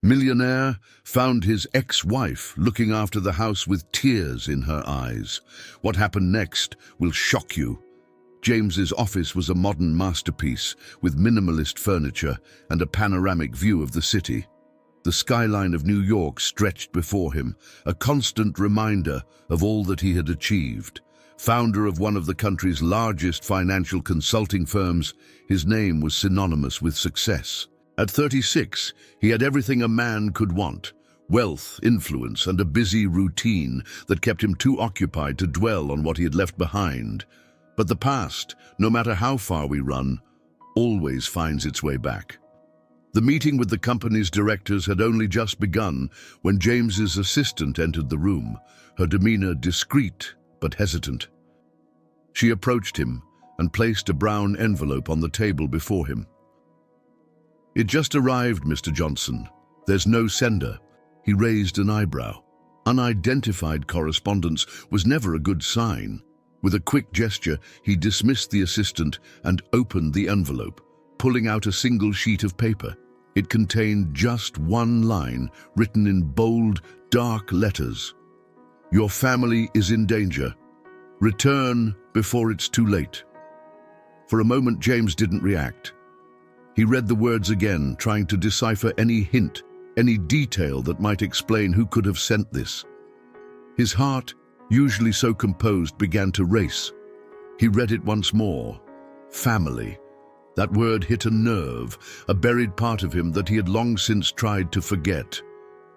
Millionaire found his ex-wife looking after the house with tears in her eyes. What happened next will shock you. James's office was a modern masterpiece with minimalist furniture and a panoramic view of the city. The skyline of New York stretched before him, a constant reminder of all that he had achieved. Founder of one of the country's largest financial consulting firms, his name was synonymous with success. At 36, he had everything a man could want: wealth, influence, and a busy routine that kept him too occupied to dwell on what he had left behind. But the past, no matter how far we run, always finds its way back. The meeting with the company's directors had only just begun when James's assistant entered the room, her demeanor discreet but hesitant. She approached him and placed a brown envelope on the table before him. "It just arrived, Mr. Johnson. There's no sender." He raised an eyebrow. Unidentified correspondence was never a good sign. With a quick gesture, he dismissed the assistant and opened the envelope, pulling out a single sheet of paper. It contained just one line, written in bold, dark letters. "Your family is in danger. Return before it's too late." For a moment, James didn't react. He read the words again, trying to decipher any hint, any detail that might explain who could have sent this. His heart, usually so composed, began to race. He read it once more. Family. That word hit a nerve, a buried part of him that he had long since tried to forget.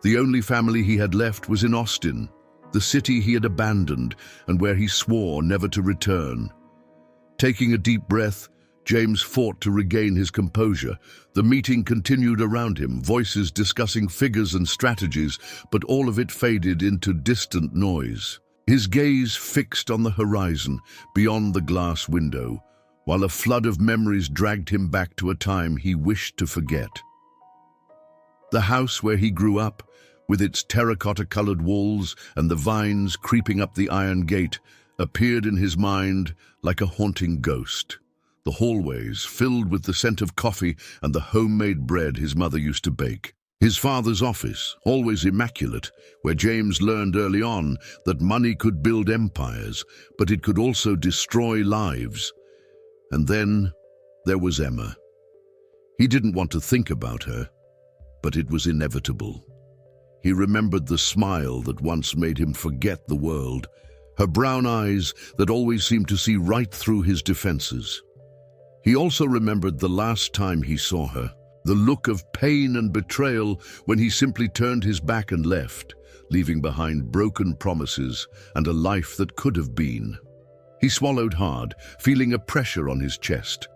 The only family he had left was in Austin, the city he had abandoned and where he swore never to return. Taking a deep breath, James fought to regain his composure. The meeting continued around him, voices discussing figures and strategies, but all of it faded into distant noise. His gaze fixed on the horizon, beyond the glass window, while a flood of memories dragged him back to a time he wished to forget. The house where he grew up, with its terracotta-colored walls and the vines creeping up the iron gate, appeared in his mind like a haunting ghost. The hallways filled with the scent of coffee and the homemade bread his mother used to bake. His father's office, always immaculate, where James learned early on that money could build empires, but it could also destroy lives. And then there was Emma. He didn't want to think about her, but it was inevitable. He remembered the smile that once made him forget the world, her brown eyes that always seemed to see right through his defenses. He also remembered the last time he saw her, the look of pain and betrayal when he simply turned his back and left, leaving behind broken promises and a life that could have been. He swallowed hard, feeling a pressure on his chest.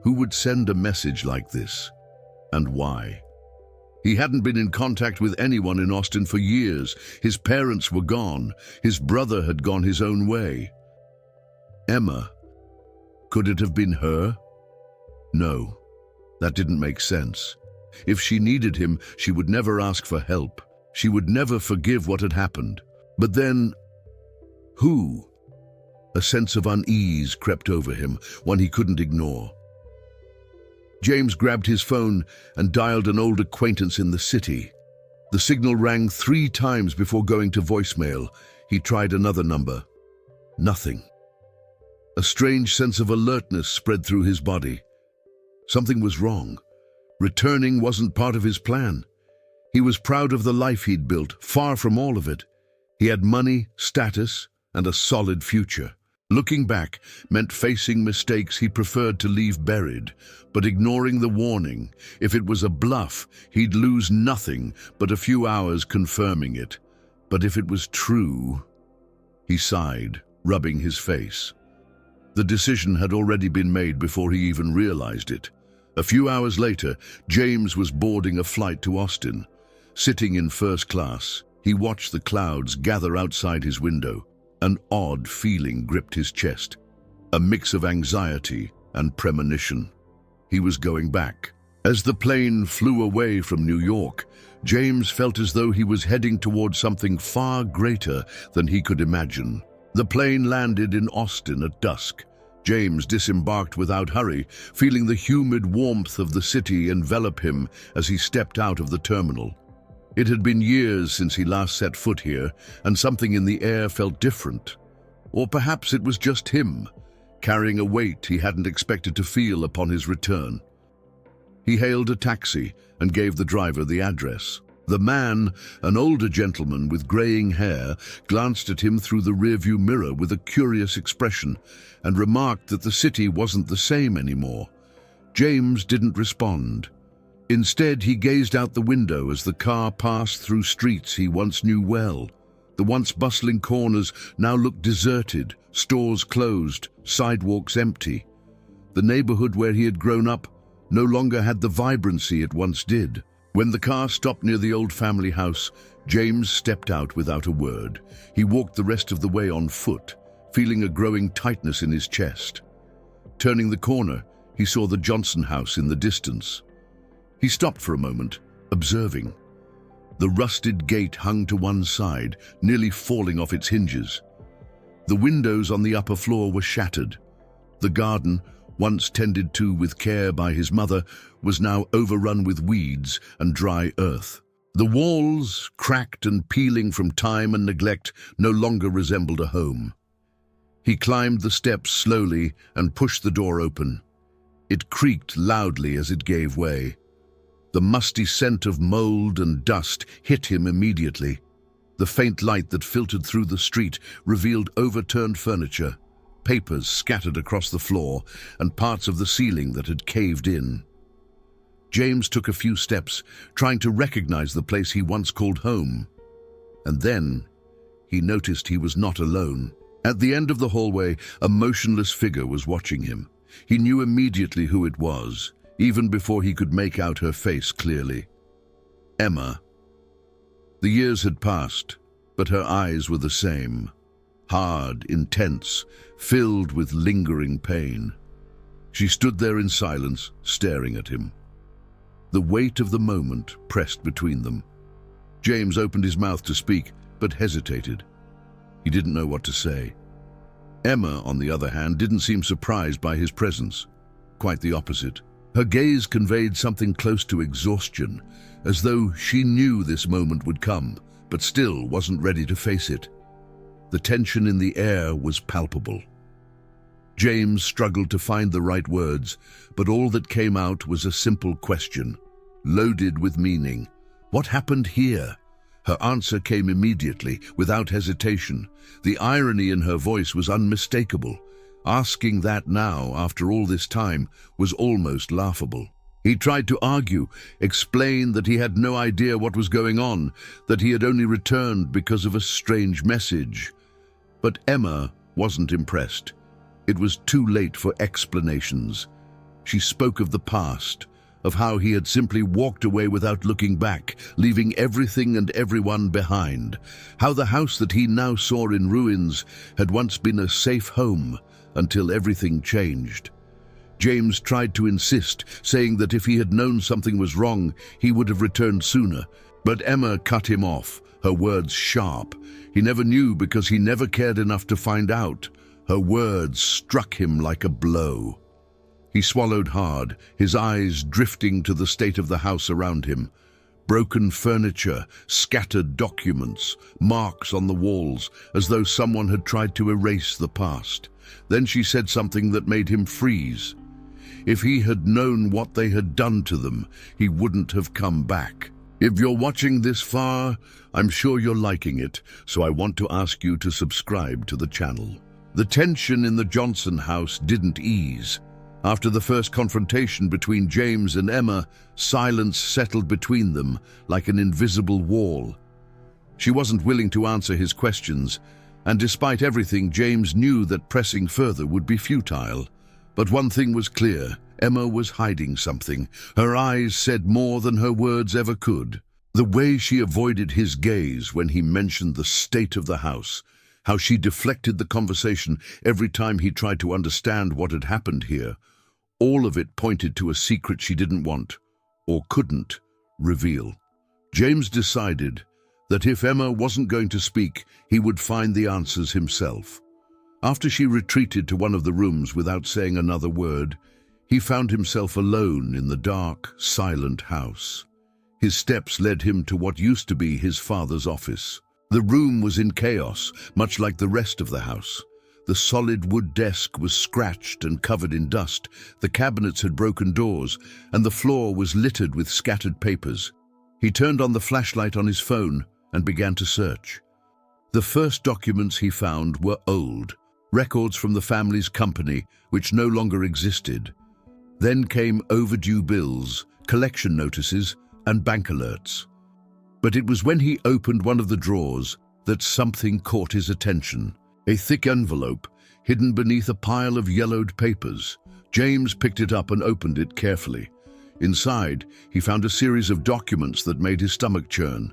Who would send a message like this? And why? He hadn't been in contact with anyone in Austin for years. His parents were gone. His brother had gone his own way. Emma. Could it have been her? No, that didn't make sense. If she needed him, she would never ask for help. She would never forgive what had happened. But then, who? A sense of unease crept over him, one he couldn't ignore. James grabbed his phone and dialed an old acquaintance in the city. The signal rang 3 times before going to voicemail. He tried another number. Nothing. A strange sense of alertness spread through his body. Something was wrong. Returning wasn't part of his plan. He was proud of the life he'd built, far from all of it. He had money, status, and a solid future. Looking back meant facing mistakes he preferred to leave buried, but ignoring the warning. If it was a bluff, he'd lose nothing but a few hours confirming it. But if it was true, he sighed, rubbing his face. The decision had already been made before he even realized it. A few hours later, James was boarding a flight to Austin. Sitting in first class, he watched the clouds gather outside his window. An odd feeling gripped his chest, a mix of anxiety and premonition. He was going back. As the plane flew away from New York, James felt as though he was heading toward something far greater than he could imagine. The plane landed in Austin at dusk, James disembarked without hurry, feeling the humid warmth of the city envelop him as he stepped out of the terminal. It had been years since he last set foot here, and something in the air felt different. Or perhaps it was just him, carrying a weight he hadn't expected to feel upon his return. He hailed a taxi and gave the driver the address. The man, an older gentleman with graying hair, glanced at him through the rearview mirror with a curious expression and remarked that the city wasn't the same anymore. James didn't respond. Instead, he gazed out the window as the car passed through streets he once knew well. The once bustling corners now looked deserted, stores closed, sidewalks empty. The neighborhood where he had grown up no longer had the vibrancy it once did. When the car stopped near the old family house, James stepped out without a word. He walked the rest of the way on foot, feeling a growing tightness in his chest. Turning the corner, he saw the Johnson house in the distance. He stopped for a moment, observing. The rusted gate hung to one side, nearly falling off its hinges. The windows on the upper floor were shattered. The garden, once tended to with care by his mother, was now overrun with weeds and dry earth. The walls, cracked and peeling from time and neglect, no longer resembled a home. He climbed the steps slowly and pushed the door open. It creaked loudly as it gave way. The musty scent of mold and dust hit him immediately. The faint light that filtered through the street revealed overturned furniture, papers scattered across the floor, and parts of the ceiling that had caved in. James took a few steps, trying to recognize the place he once called home. And then he noticed he was not alone. At the end of the hallway, a motionless figure was watching him. He knew immediately who it was, even before he could make out her face clearly. Emma. The years had passed, but her eyes were the same. Hard, intense, filled with lingering pain. She stood there in silence, staring at him. The weight of the moment pressed between them. James opened his mouth to speak, but hesitated. He didn't know what to say. Emma, on the other hand, didn't seem surprised by his presence. Quite the opposite. Her gaze conveyed something close to exhaustion, as though she knew this moment would come, but still wasn't ready to face it. The tension in the air was palpable. James struggled to find the right words, but all that came out was a simple question, loaded with meaning. What happened here? Her answer came immediately, without hesitation. The irony in her voice was unmistakable. Asking that now, after all this time, was almost laughable. He tried to argue, explain that he had no idea what was going on, that he had only returned because of a strange message. But Emma wasn't impressed. It was too late for explanations. She spoke of the past, of how he had simply walked away without looking back, leaving everything and everyone behind. How the house that he now saw in ruins had once been a safe home, until everything changed. James tried to insist, saying that if he had known something was wrong, he would have returned sooner. But Emma cut him off, her words sharp. He never knew because he never cared enough to find out. Her words struck him like a blow. He swallowed hard, his eyes drifting to the state of the house around him. Broken furniture, scattered documents, marks on the walls, as though someone had tried to erase the past. Then she said something that made him freeze. If he had known what they had done to them, he wouldn't have come back. If you're watching this far, I'm sure you're liking it, so I want to ask you to subscribe to the channel. The tension in the Johnson house didn't ease. After the first confrontation between James and Emma, silence settled between them like an invisible wall. She wasn't willing to answer his questions, and despite everything, James knew that pressing further would be futile. But one thing was clear, Emma was hiding something. Her eyes said more than her words ever could. The way she avoided his gaze when he mentioned the state of the house, how she deflected the conversation every time he tried to understand what had happened here, all of it pointed to a secret she didn't want, or couldn't, reveal. James decided that if Emma wasn't going to speak, he would find the answers himself. After she retreated to one of the rooms without saying another word, he found himself alone in the dark, silent house. His steps led him to what used to be his father's office. The room was in chaos, much like the rest of the house. The solid wood desk was scratched and covered in dust, the cabinets had broken doors, and the floor was littered with scattered papers. He turned on the flashlight on his phone and began to search. The first documents he found were old, records from the family's company, which no longer existed. Then came overdue bills, collection notices, and bank alerts. But it was when he opened one of the drawers that something caught his attention. A thick envelope, hidden beneath a pile of yellowed papers. James picked it up and opened it carefully. Inside, he found a series of documents that made his stomach churn.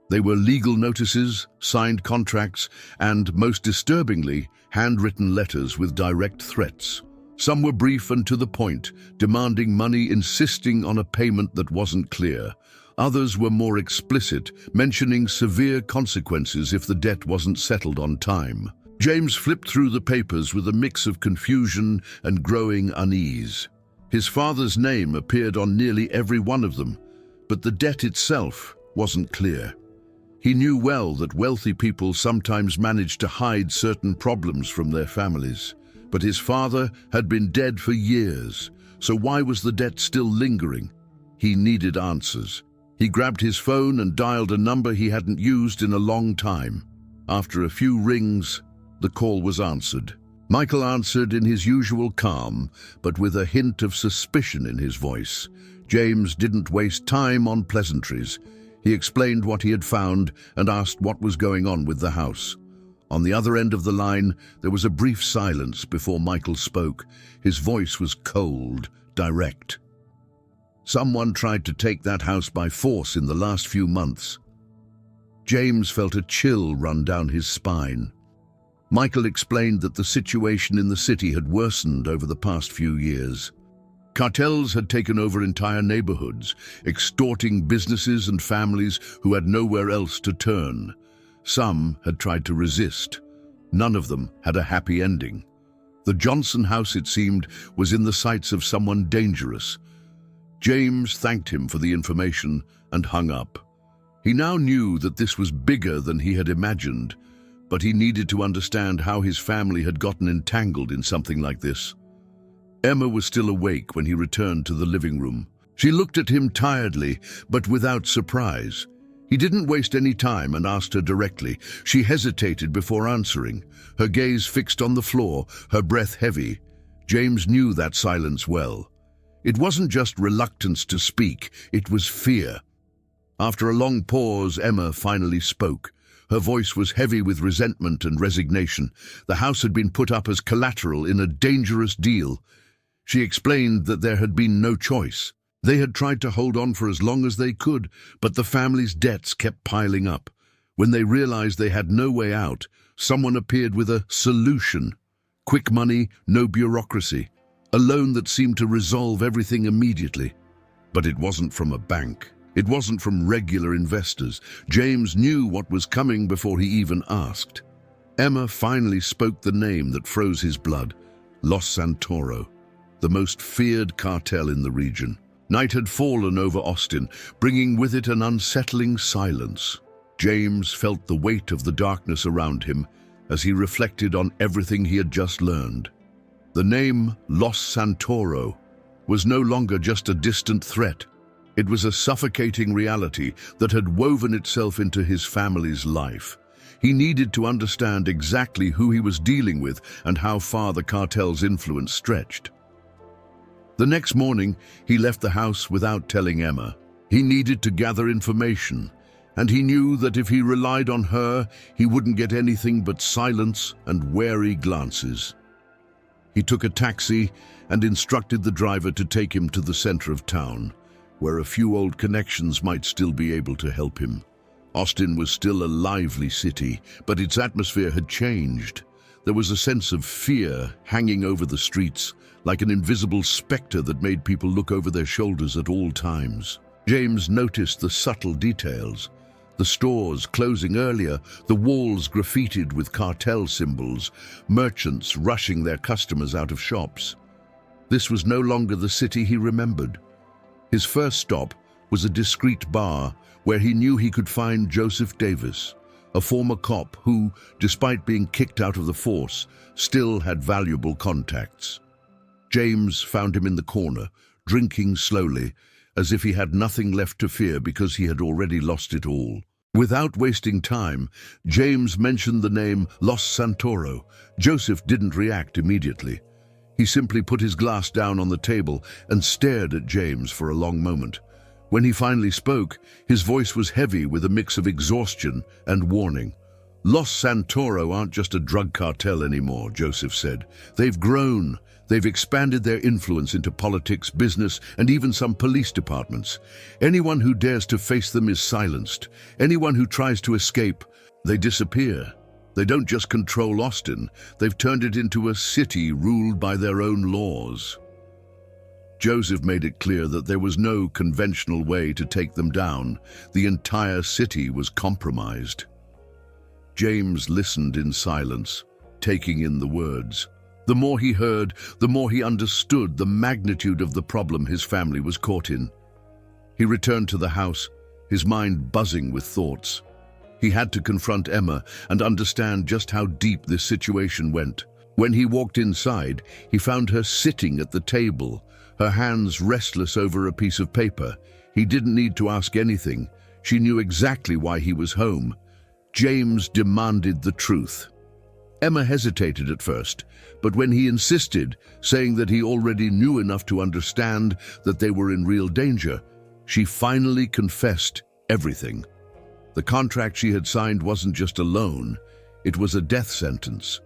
They were legal notices, signed contracts, and, most disturbingly, handwritten letters with direct threats. Some were brief and to the point, demanding money, insisting on a payment that wasn't clear. Others were more explicit, mentioning severe consequences if the debt wasn't settled on time. James flipped through the papers with a mix of confusion and growing unease. His father's name appeared on nearly every one of them, but the debt itself wasn't clear. He knew well that wealthy people sometimes managed to hide certain problems from their families, but his father had been dead for years, so why was the debt still lingering? He needed answers. He grabbed his phone and dialed a number he hadn't used in a long time. After a few rings, the call was answered. Michael answered in his usual calm, but with a hint of suspicion in his voice. James didn't waste time on pleasantries. He explained what he had found and asked what was going on with the house. On the other end of the line, there was a brief silence before Michael spoke. His voice was cold, direct. Someone tried to take that house by force in the last few months. James felt a chill run down his spine. Michael explained that the situation in the city had worsened over the past few years. Cartels had taken over entire neighborhoods, extorting businesses and families who had nowhere else to turn. Some had tried to resist. None of them had a happy ending. The Johnson house, it seemed, was in the sights of someone dangerous. James thanked him for the information and hung up. He now knew that this was bigger than he had imagined, but he needed to understand how his family had gotten entangled in something like this. Emma was still awake when he returned to the living room. She looked at him tiredly, but without surprise. He didn't waste any time and asked her directly. She hesitated before answering, her gaze fixed on the floor, her breath heavy. James knew that silence well. It wasn't just reluctance to speak, it was fear. After a long pause, Emma finally spoke. Her voice was heavy with resentment and resignation. The house had been put up as collateral in a dangerous deal. She explained that there had been no choice. They had tried to hold on for as long as they could, but the family's debts kept piling up. When they realized they had no way out, someone appeared with a solution. Quick money, no bureaucracy. A loan that seemed to resolve everything immediately. But it wasn't from a bank. It wasn't from regular investors. James knew what was coming before he even asked. Emma finally spoke the name that froze his blood. Los Santoro, the most feared cartel in the region. Night had fallen over Austin, bringing with it an unsettling silence. James felt the weight of the darkness around him as he reflected on everything he had just learned. The name Los Santoro was no longer just a distant threat. It was a suffocating reality that had woven itself into his family's life. He needed to understand exactly who he was dealing with and how far the cartel's influence stretched. The next morning, he left the house without telling Emma. He needed to gather information, and he knew that if he relied on her, he wouldn't get anything but silence and wary glances. He took a taxi and instructed the driver to take him to the center of town, where a few old connections might still be able to help him. Austin was still a lively city, but its atmosphere had changed. There was a sense of fear hanging over the streets, like an invisible specter that made people look over their shoulders at all times. James noticed the subtle details. The stores closing earlier, the walls graffitied with cartel symbols, merchants rushing their customers out of shops. This was no longer the city he remembered. His first stop was a discreet bar where he knew he could find Joseph Davis, a former cop who, despite being kicked out of the force, still had valuable contacts. James found him in the corner, drinking slowly, as if he had nothing left to fear because he had already lost it all. Without wasting time, James mentioned the name Los Santoro. Joseph didn't react immediately. He simply put his glass down on the table and stared at James for a long moment. When he finally spoke, his voice was heavy with a mix of exhaustion and warning. Los Santoro aren't just a drug cartel anymore, Joseph said. They've grown. They've expanded their influence into politics, business, and even some police departments. Anyone who dares to face them is silenced. Anyone who tries to escape, they disappear. They don't just control Austin, they've turned it into a city ruled by their own laws. Joseph made it clear that there was no conventional way to take them down. The entire city was compromised. James listened in silence, taking in the words. The more he heard, the more he understood the magnitude of the problem his family was caught in. He returned to the house, his mind buzzing with thoughts. He had to confront Emma and understand just how deep this situation went. When he walked inside, he found her sitting at the table, her hands restless over a piece of paper. He didn't need to ask anything. She knew exactly why he was home. James demanded the truth. Emma hesitated at first, but when he insisted, saying that he already knew enough to understand that they were in real danger, she finally confessed everything. The contract she had signed wasn't just a loan, it was a death sentence.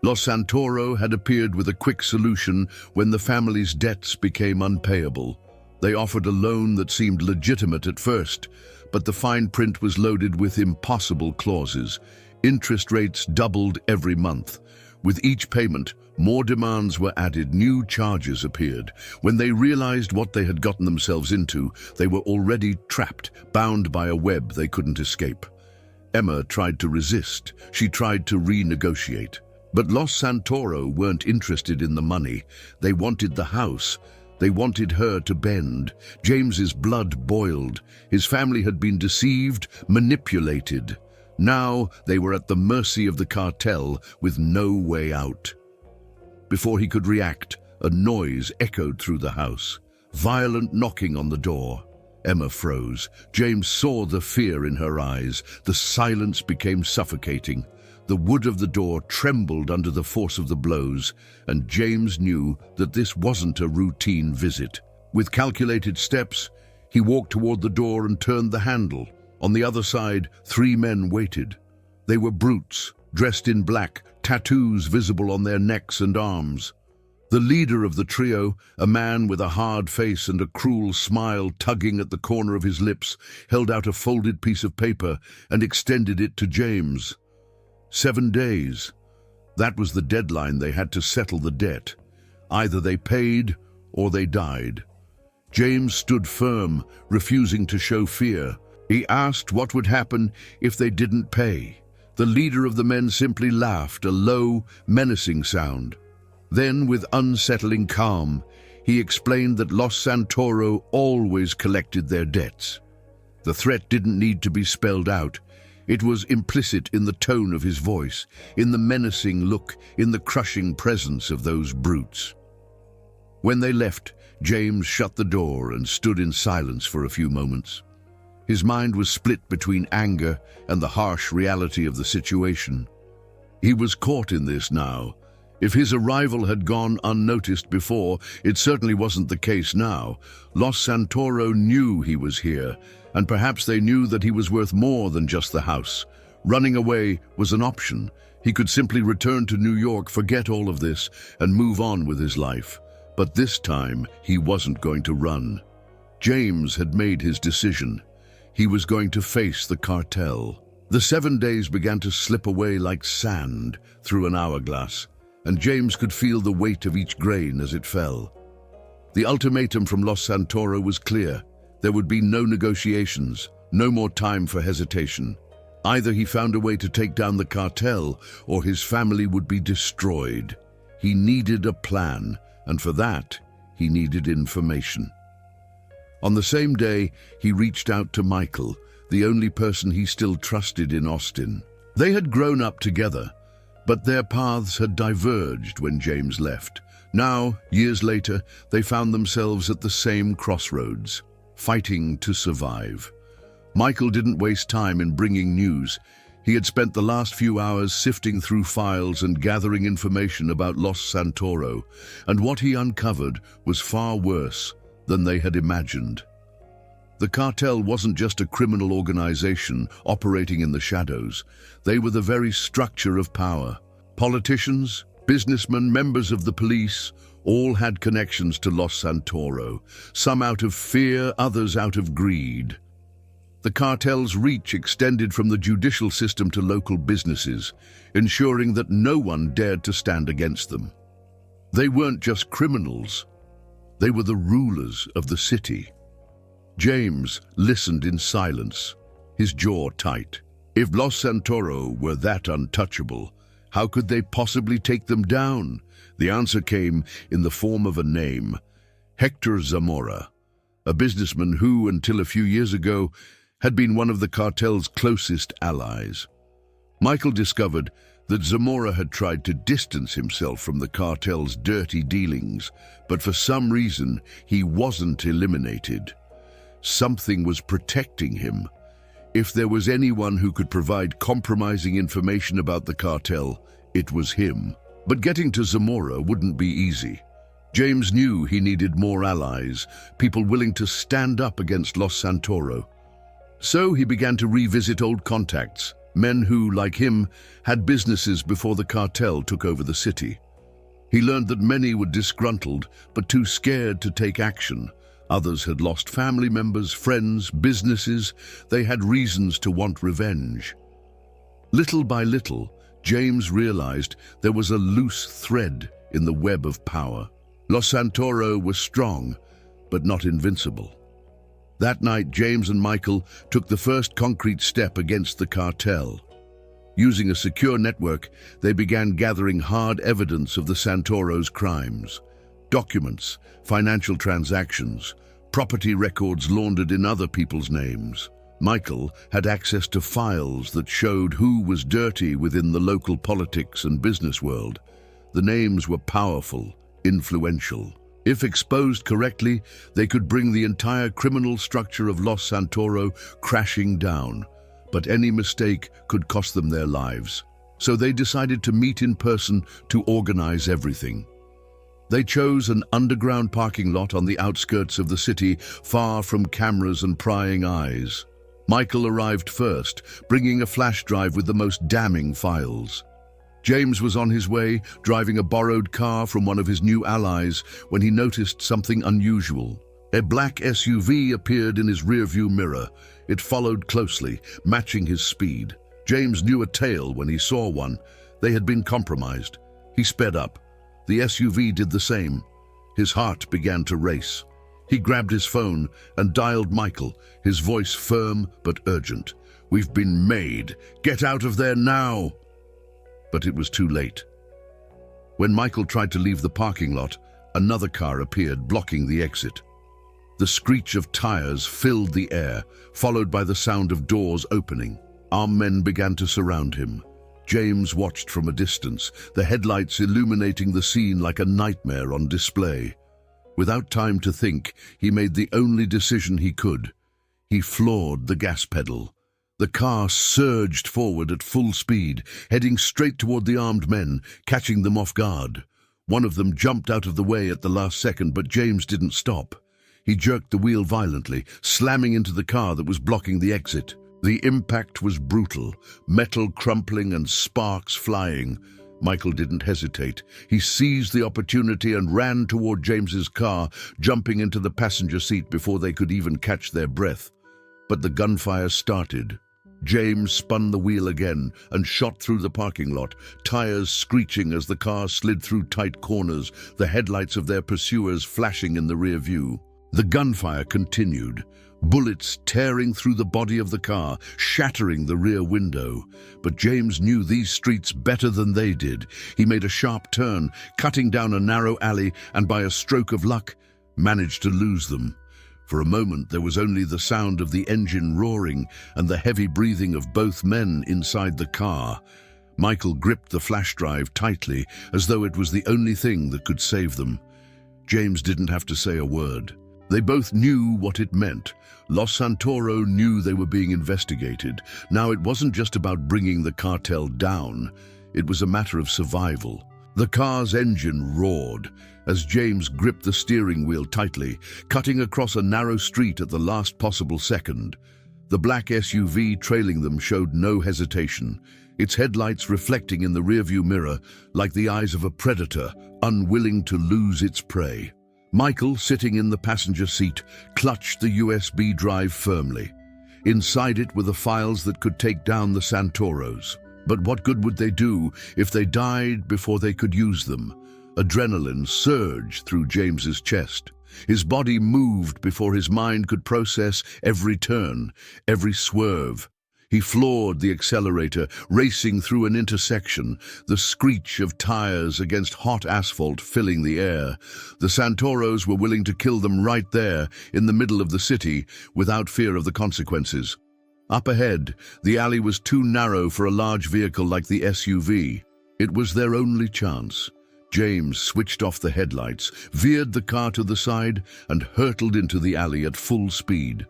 Los Santoro had appeared with a quick solution when the family's debts became unpayable. They offered a loan that seemed legitimate at first, but the fine print was loaded with impossible clauses. Interest rates doubled every month. With each payment, more demands were added, new charges appeared. When they realized what they had gotten themselves into, they were already trapped, bound by a web they couldn't escape. Emma tried to resist. She tried to renegotiate. But Los Santoro weren't interested in the money. They wanted the house. They wanted her to bend. James's blood boiled. His family had been deceived, manipulated. Now they were at the mercy of the cartel with no way out. Before he could react, a noise echoed through the house. Violent knocking on the door. Emma froze. James saw the fear in her eyes. The silence became suffocating. The wood of the door trembled under the force of the blows, and James knew that this wasn't a routine visit. With calculated steps, he walked toward the door and turned the handle. On the other side, 3 men waited. They were brutes, dressed in black, tattoos visible on their necks and arms. The leader of the trio, a man with a hard face and a cruel smile tugging at the corner of his lips, held out a folded piece of paper and extended it to James. 7 days. That was the deadline they had to settle the debt. Either they paid or they died. James stood firm, refusing to show fear. He asked what would happen if they didn't pay. The leader of the men simply laughed, a low, menacing sound. Then, with unsettling calm, he explained that Los Santoro always collected their debts. The threat didn't need to be spelled out. It was implicit in the tone of his voice, in the menacing look, in the crushing presence of those brutes. When they left, James shut the door and stood in silence for a few moments. His mind was split between anger and the harsh reality of the situation. He was caught in this now. If his arrival had gone unnoticed before, it certainly wasn't the case now. Los Santoro knew he was here, and perhaps they knew that he was worth more than just the house. Running away was an option. He could simply return to New York, forget all of this, and move on with his life. But this time, he wasn't going to run. James had made his decision. He was going to face the cartel. The 7 days began to slip away like sand through an hourglass, and James could feel the weight of each grain as it fell. The ultimatum from Los Santoro was clear. There would be no negotiations. No more time for hesitation. Either he found a way to take down the cartel, or his family would be destroyed. He needed a plan, and for that, he needed information. On the same day, he reached out to Michael, the only person he still trusted in Austin. They had grown up together, but their paths had diverged when James left. Now, years later, they found themselves at the same crossroads, fighting to survive. Michael didn't waste time in bringing news. He had spent the last few hours sifting through files and gathering information about Los Santoro, and what he uncovered was far worse than they had imagined. The cartel wasn't just a criminal organization operating in the shadows. They were the very structure of power. Politicians, businessmen, members of the police, all had connections to Los Santoro, some out of fear, others out of greed. The cartel's reach extended from the judicial system to local businesses, ensuring that no one dared to stand against them. They weren't just criminals. They were the rulers of the city. James listened in silence, his jaw tight. If Los Santoro were that untouchable, how could they possibly take them down? The answer came in the form of a name: Hector Zamora, a businessman who, until a few years ago, had been one of the cartel's closest allies. Michael discovered that Zamora had tried to distance himself from the cartel's dirty dealings, but for some reason he wasn't eliminated. Something was protecting him. If there was anyone who could provide compromising information about the cartel, it was him. But getting to Zamora wouldn't be easy. James knew he needed more allies, people willing to stand up against Los Santoro. So he began to revisit old contacts, men who, like him, had businesses before the cartel took over the city. He learned that many were disgruntled, but too scared to take action. Others had lost family members, friends, businesses. They had reasons to want revenge. Little by little, James realized there was a loose thread in the web of power. Los Santoro was strong, but not invincible. That night, James and Michael took the first concrete step against the cartel. Using a secure network, they began gathering hard evidence of the Santoro's crimes. Documents, financial transactions, property records laundered in other people's names. Michael had access to files that showed who was dirty within the local politics and business world. The names were powerful, influential. If exposed correctly, they could bring the entire criminal structure of Los Santoro crashing down. But any mistake could cost them their lives. So they decided to meet in person to organize everything. They chose an underground parking lot on the outskirts of the city, far from cameras and prying eyes. Michael arrived first, bringing a flash drive with the most damning files. James was on his way, driving a borrowed car from one of his new allies, when he noticed something unusual. A black SUV appeared in his rearview mirror. It followed closely, matching his speed. James knew a tale when he saw one. They had been compromised. He sped up. The SUV did the same. His heart began to race. He grabbed his phone and dialed Michael, his voice firm but urgent. "We've been made. Get out of there now!" But it was too late. When Michael tried to leave the parking lot, another car appeared, blocking the exit. The screech of tires filled the air, followed by the sound of doors opening. Armed men began to surround him. James watched from a distance, the headlights illuminating the scene like a nightmare on display. Without time to think, he made the only decision he could. He floored the gas pedal. The car surged forward at full speed, heading straight toward the armed men, catching them off guard. One of them jumped out of the way at the last second, but James didn't stop. He jerked the wheel violently, slamming into the car that was blocking the exit. The impact was brutal, metal crumpling and sparks flying. Michael didn't hesitate. He seized the opportunity and ran toward James's car, jumping into the passenger seat before they could even catch their breath. But the gunfire started. James spun the wheel again and shot through the parking lot, tires screeching as the car slid through tight corners, the headlights of their pursuers flashing in the rear view. The gunfire continued. bullets tearing through the body of the car, shattering the rear window. But James knew these streets better than they did. He made a sharp turn, cutting down a narrow alley, and by a stroke of luck, managed to lose them. For a moment, there was only the sound of the engine roaring and the heavy breathing of both men inside the car. Michael gripped the flash drive tightly, as though it was the only thing that could save them. James didn't have to say a word. They both knew what it meant. Los Santoro knew they were being investigated. Now it wasn't just about bringing the cartel down. It was a matter of survival. The car's engine roared as James gripped the steering wheel tightly, cutting across a narrow street at the last possible second. The black SUV trailing them showed no hesitation, its headlights reflecting in the rearview mirror like the eyes of a predator, unwilling to lose its prey. Michael, sitting in the passenger seat, clutched the USB drive firmly. Inside it were the files that could take down the Santoros. But what good would they do if they died before they could use them? Adrenaline surged through James's chest. His body moved before his mind could process every turn, every swerve. He floored the accelerator, racing through an intersection, the screech of tires against hot asphalt filling the air. The Santoros were willing to kill them right there, in the middle of the city, without fear of the consequences. Up ahead, the alley was too narrow for a large vehicle like the SUV. It was their only chance. James switched off the headlights, veered the car to the side, and hurtled into the alley at full speed.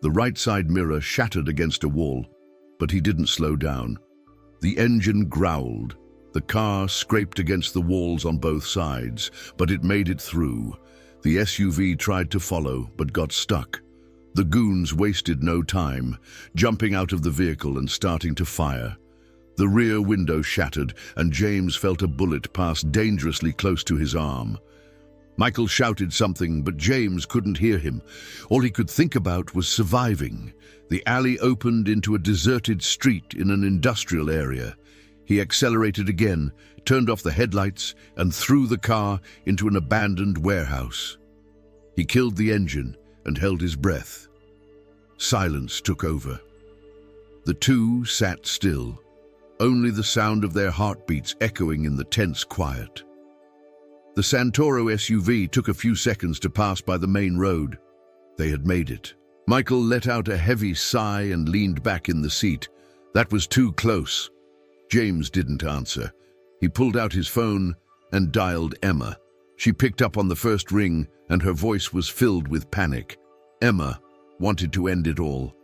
The right side mirror shattered against a wall, but he didn't slow down. The engine growled. The car scraped against the walls on both sides, but it made it through. The SUV tried to follow, but got stuck. The goons wasted no time, jumping out of the vehicle and starting to fire. The rear window shattered, and James felt a bullet pass dangerously close to his arm. Michael shouted something, but James couldn't hear him. All he could think about was surviving. The alley opened into a deserted street in an industrial area. He accelerated again, turned off the headlights, and threw the car into an abandoned warehouse. He killed the engine and held his breath. Silence took over. The two sat still, only the sound of their heartbeats echoing in the tense quiet. The Santoro SUV took a few seconds to pass by the main road. They had made it. Michael let out a heavy sigh and leaned back in the seat. That was too close. James didn't answer. He pulled out his phone and dialed Emma. She picked up on the first ring, and her voice was filled with panic. Emma wanted to end it all.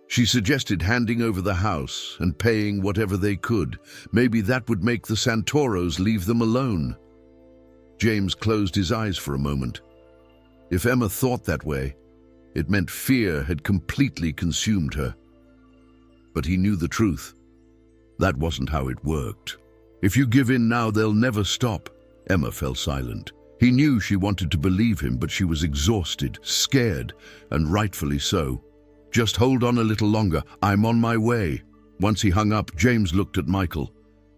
She suggested handing over the house and paying whatever they could. Maybe that would make the Santoros leave them alone. James closed his eyes for a moment. If Emma thought that way, it meant fear had completely consumed her. But he knew the truth. That wasn't how it worked. If you give in now, they'll never stop. Emma fell silent. He knew she wanted to believe him, but she was exhausted, scared, and rightfully so. Just hold on a little longer. I'm on my way. Once he hung up, James looked at Michael.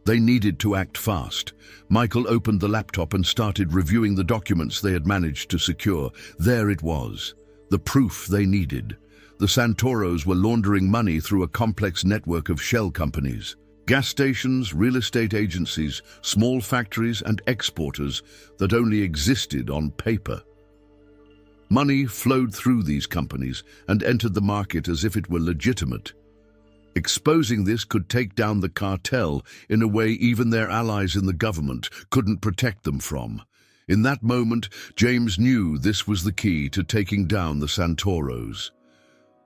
They needed to act fast. Michael opened the laptop and started reviewing the documents they had managed to secure. There it was, the proof they needed. The Santoros were laundering money through a complex network of shell companies. Gas stations, real estate agencies, small factories and exporters that only existed on paper. Money flowed through these companies and entered the market as if it were legitimate. Exposing this could take down the cartel in a way even their allies in the government couldn't protect them from. In that moment, James knew this was the key to taking down the Santoros.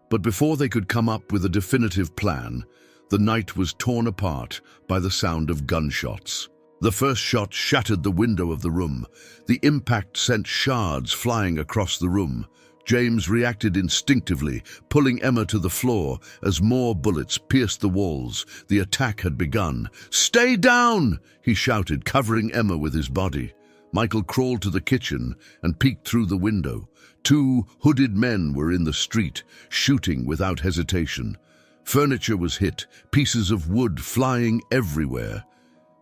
But before they could come up with a definitive plan, the night was torn apart by the sound of gunshots. The first shot shattered the window of the room. The impact sent shards flying across the room. James reacted instinctively, pulling Emma to the floor as more bullets pierced the walls. The attack had begun. "Stay down!" he shouted, covering Emma with his body. Michael crawled to the kitchen and peeked through the window. Two hooded men were in the street, shooting without hesitation. Furniture was hit, pieces of wood flying everywhere.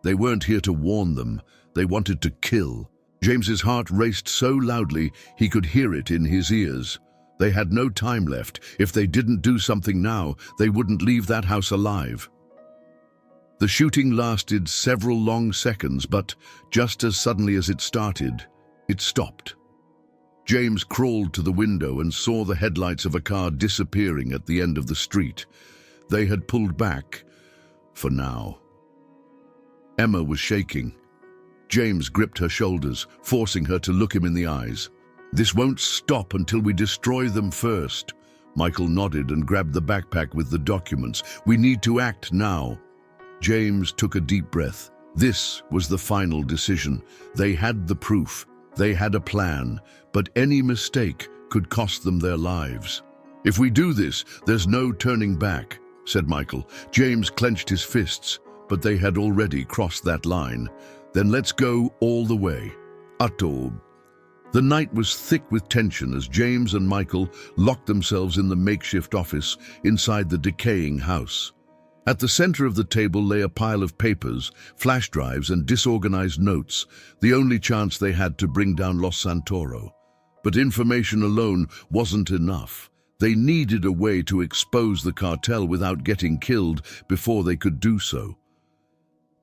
They weren't here to warn them. They wanted to kill. James's heart raced so loudly he could hear it in his ears. They had no time left. If they didn't do something now, they wouldn't leave that house alive. The shooting lasted several long seconds, but just as suddenly as it started, it stopped. James crawled to the window and saw the headlights of a car disappearing at the end of the street. They had pulled back, for now. Emma was shaking. James gripped her shoulders, forcing her to look him in the eyes. "This won't stop until we destroy them first." Michael nodded and grabbed the backpack with the documents. "We need to act now." James took a deep breath. This was the final decision. They had the proof. They had a plan, but any mistake could cost them their lives. "If we do this, there's no turning back," said Michael. James clenched his fists, but they had already crossed that line. "Then let's go all the way." Atto. The night was thick with tension as James and Michael locked themselves in the makeshift office inside the decaying house. At the center of the table lay a pile of papers, flash drives, and disorganized notes, the only chance they had to bring down Los Santoro. But information alone wasn't enough. They needed a way to expose the cartel without getting killed before they could do so.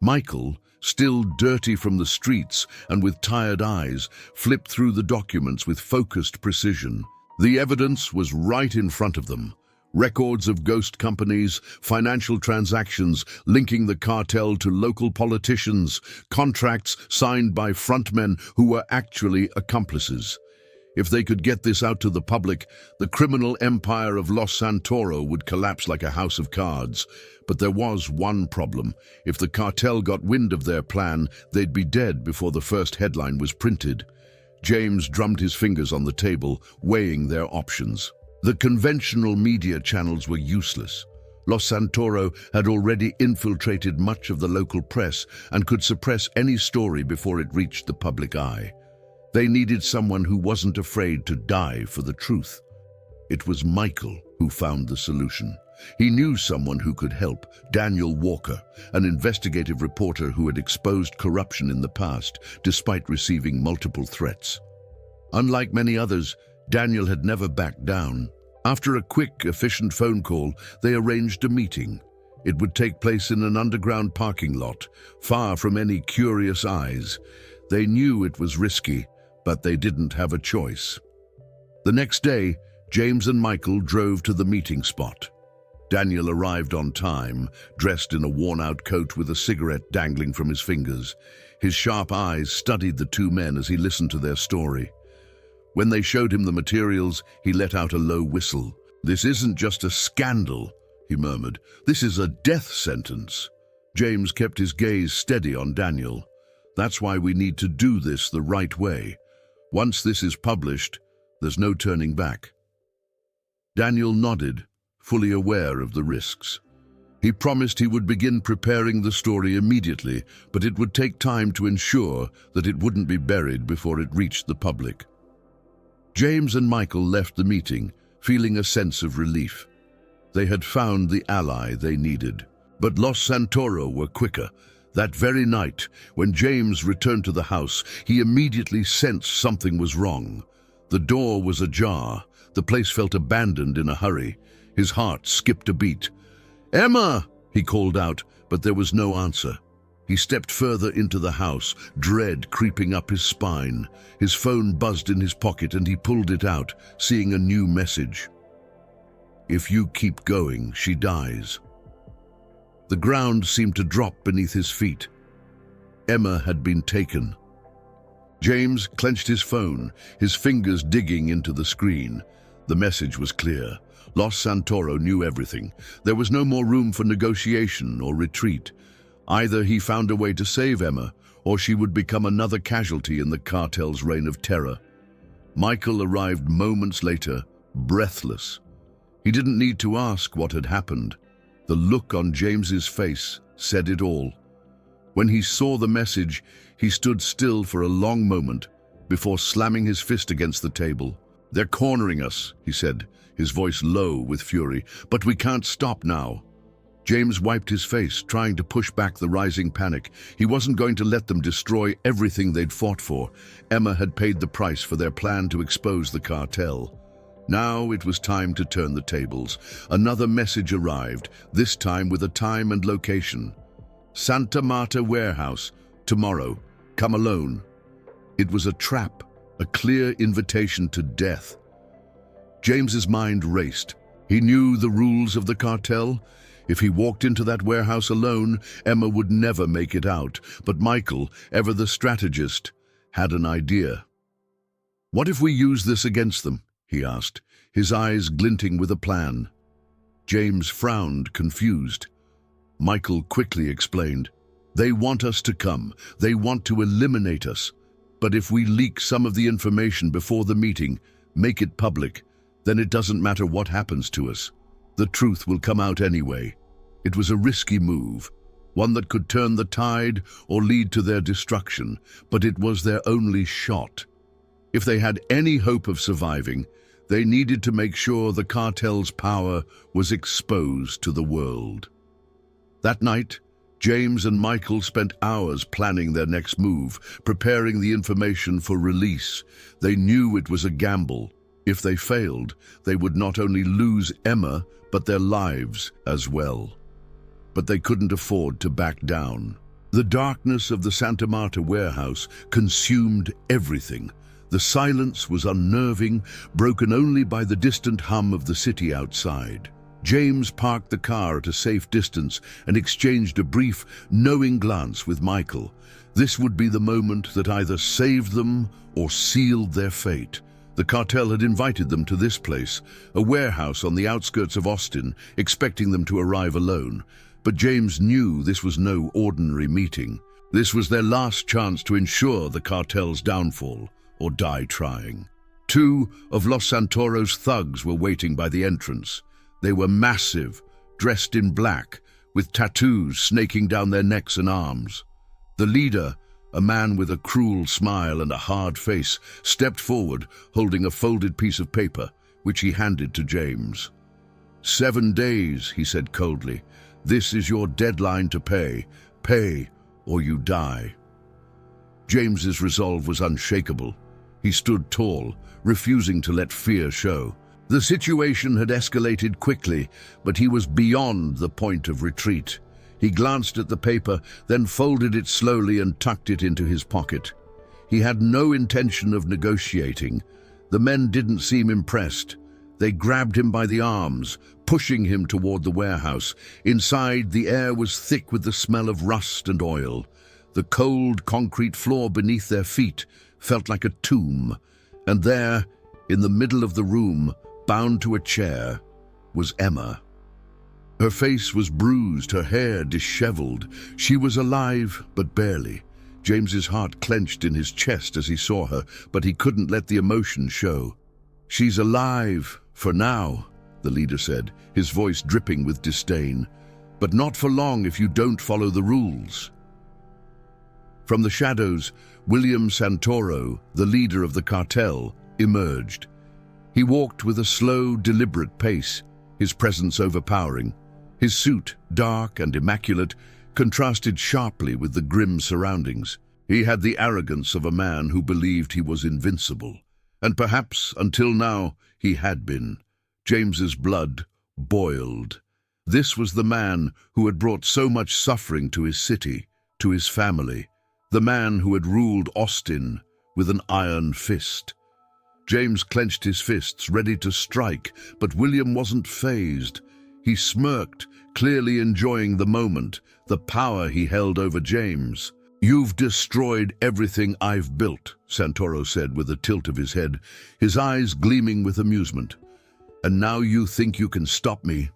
Michael, still dirty from the streets and with tired eyes, flipped through the documents with focused precision. The evidence was right in front of them. Records of ghost companies, financial transactions linking the cartel to local politicians, contracts signed by frontmen who were actually accomplices. If they could get this out to the public, the criminal empire of Los Santoro would collapse like a house of cards. But there was one problem. If the cartel got wind of their plan, they'd be dead before the first headline was printed. James drummed his fingers on the table, weighing their options. The conventional media channels were useless. Los Santoro had already infiltrated much of the local press and could suppress any story before it reached the public eye. They needed someone who wasn't afraid to die for the truth. It was Michael who found the solution. He knew someone who could help, Daniel Walker, an investigative reporter who had exposed corruption in the past, despite receiving multiple threats. Unlike many others, Daniel had never backed down. After a quick, efficient phone call, they arranged a meeting. It would take place in an underground parking lot, far from any curious eyes. They knew it was risky, but they didn't have a choice. The next day, James and Michael drove to the meeting spot. Daniel arrived on time, dressed in a worn-out coat with a cigarette dangling from his fingers. His sharp eyes studied the two men as he listened to their story. When they showed him the materials, he let out a low whistle. "This isn't just a scandal," he murmured. "This is a death sentence." James kept his gaze steady on Daniel. "That's why we need to do this the right way. Once this is published, there's no turning back." Daniel nodded, fully aware of the risks. He promised he would begin preparing the story immediately, but it would take time to ensure that it wouldn't be buried before it reached the public. James and Michael left the meeting, feeling a sense of relief. They had found the ally they needed. But Los Santoro were quicker. That very night, when James returned to the house, he immediately sensed something was wrong. The door was ajar. The place felt abandoned in a hurry. His heart skipped a beat. "Emma!" he called out, but there was no answer. He stepped further into the house, dread creeping up his spine. His phone buzzed in his pocket and he pulled it out, seeing a new message. "If you keep going, she dies." The ground seemed to drop beneath his feet. Emma had been taken. James clenched his phone, his fingers digging into the screen. The message was clear. Los Santoro knew everything. There was no more room for negotiation or retreat. Either he found a way to save Emma, or she would become another casualty in the cartel's reign of terror. Michael arrived moments later, breathless. He didn't need to ask what had happened. The look on James's face said it all. When he saw the message, he stood still for a long moment before slamming his fist against the table. "They're cornering us," he said, his voice low with fury. "But we can't stop now." James wiped his face, trying to push back the rising panic. He wasn't going to let them destroy everything they'd fought for. Emma had paid the price for their plan to expose the cartel. Now it was time to turn the tables. Another message arrived, this time with a time and location. Santa Marta Warehouse, tomorrow. Come alone. It was a trap, a clear invitation to death. James's mind raced. He knew the rules of the cartel. If he walked into that warehouse alone, Emma would never make it out. But Michael, ever the strategist, had an idea. "What if we use this against them?" he asked, his eyes glinting with a plan. James frowned, confused. Michael quickly explained, "They want us to come. They want to eliminate us. But if we leak some of the information before the meeting, make it public, then it doesn't matter what happens to us. The truth will come out anyway." It was a risky move, one that could turn the tide or lead to their destruction, but it was their only shot. If they had any hope of surviving, they needed to make sure the cartel's power was exposed to the world. That night, James and Michael spent hours planning their next move, preparing the information for release. They knew it was a gamble. If they failed, they would not only lose Emma, but their lives as well. But they couldn't afford to back down. The darkness of the Santa Marta warehouse consumed everything. The silence was unnerving, broken only by the distant hum of the city outside. James parked the car at a safe distance and exchanged a brief, knowing glance with Michael. This would be the moment that either saved them or sealed their fate. The cartel had invited them to this place, a warehouse on the outskirts of Austin, expecting them to arrive alone. But James knew this was no ordinary meeting. This was their last chance to ensure the cartel's downfall, or die trying. 2 of Los Santoro's thugs were waiting by the entrance. They were massive, dressed in black, with tattoos snaking down their necks and arms. The leader, a man with a cruel smile and a hard face, stepped forward, holding a folded piece of paper, which he handed to James. 7 days, he said coldly. This is your deadline to pay. Pay, or you die. James's resolve was unshakable. He stood tall, refusing to let fear show. The situation had escalated quickly, but he was beyond the point of retreat. He glanced at the paper, then folded it slowly and tucked it into his pocket. He had no intention of negotiating. The men didn't seem impressed. They grabbed him by the arms, pushing him toward the warehouse. Inside, the air was thick with the smell of rust and oil. The cold concrete floor beneath their feet felt like a tomb. And there, in the middle of the room, bound to a chair, was Emma. Her face was bruised, her hair disheveled. She was alive, but barely. James's heart clenched in his chest as he saw her, but he couldn't let the emotion show. "She's alive, for now," the leader said, his voice dripping with disdain. "But not for long if you don't follow the rules." From the shadows, William Santoro, the leader of the cartel, emerged. He walked with a slow, deliberate pace, his presence overpowering. His suit, dark and immaculate, contrasted sharply with the grim surroundings. He had the arrogance of a man who believed he was invincible. And perhaps, until now, he had been. James's blood boiled. This was the man who had brought so much suffering to his city, to his family. The man who had ruled Austin with an iron fist. James clenched his fists, ready to strike, but William wasn't fazed. He smirked, clearly enjoying the moment, the power he held over James. "You've destroyed everything I've built," Santoro said with a tilt of his head, his eyes gleaming with amusement. "And now you think you can stop me?"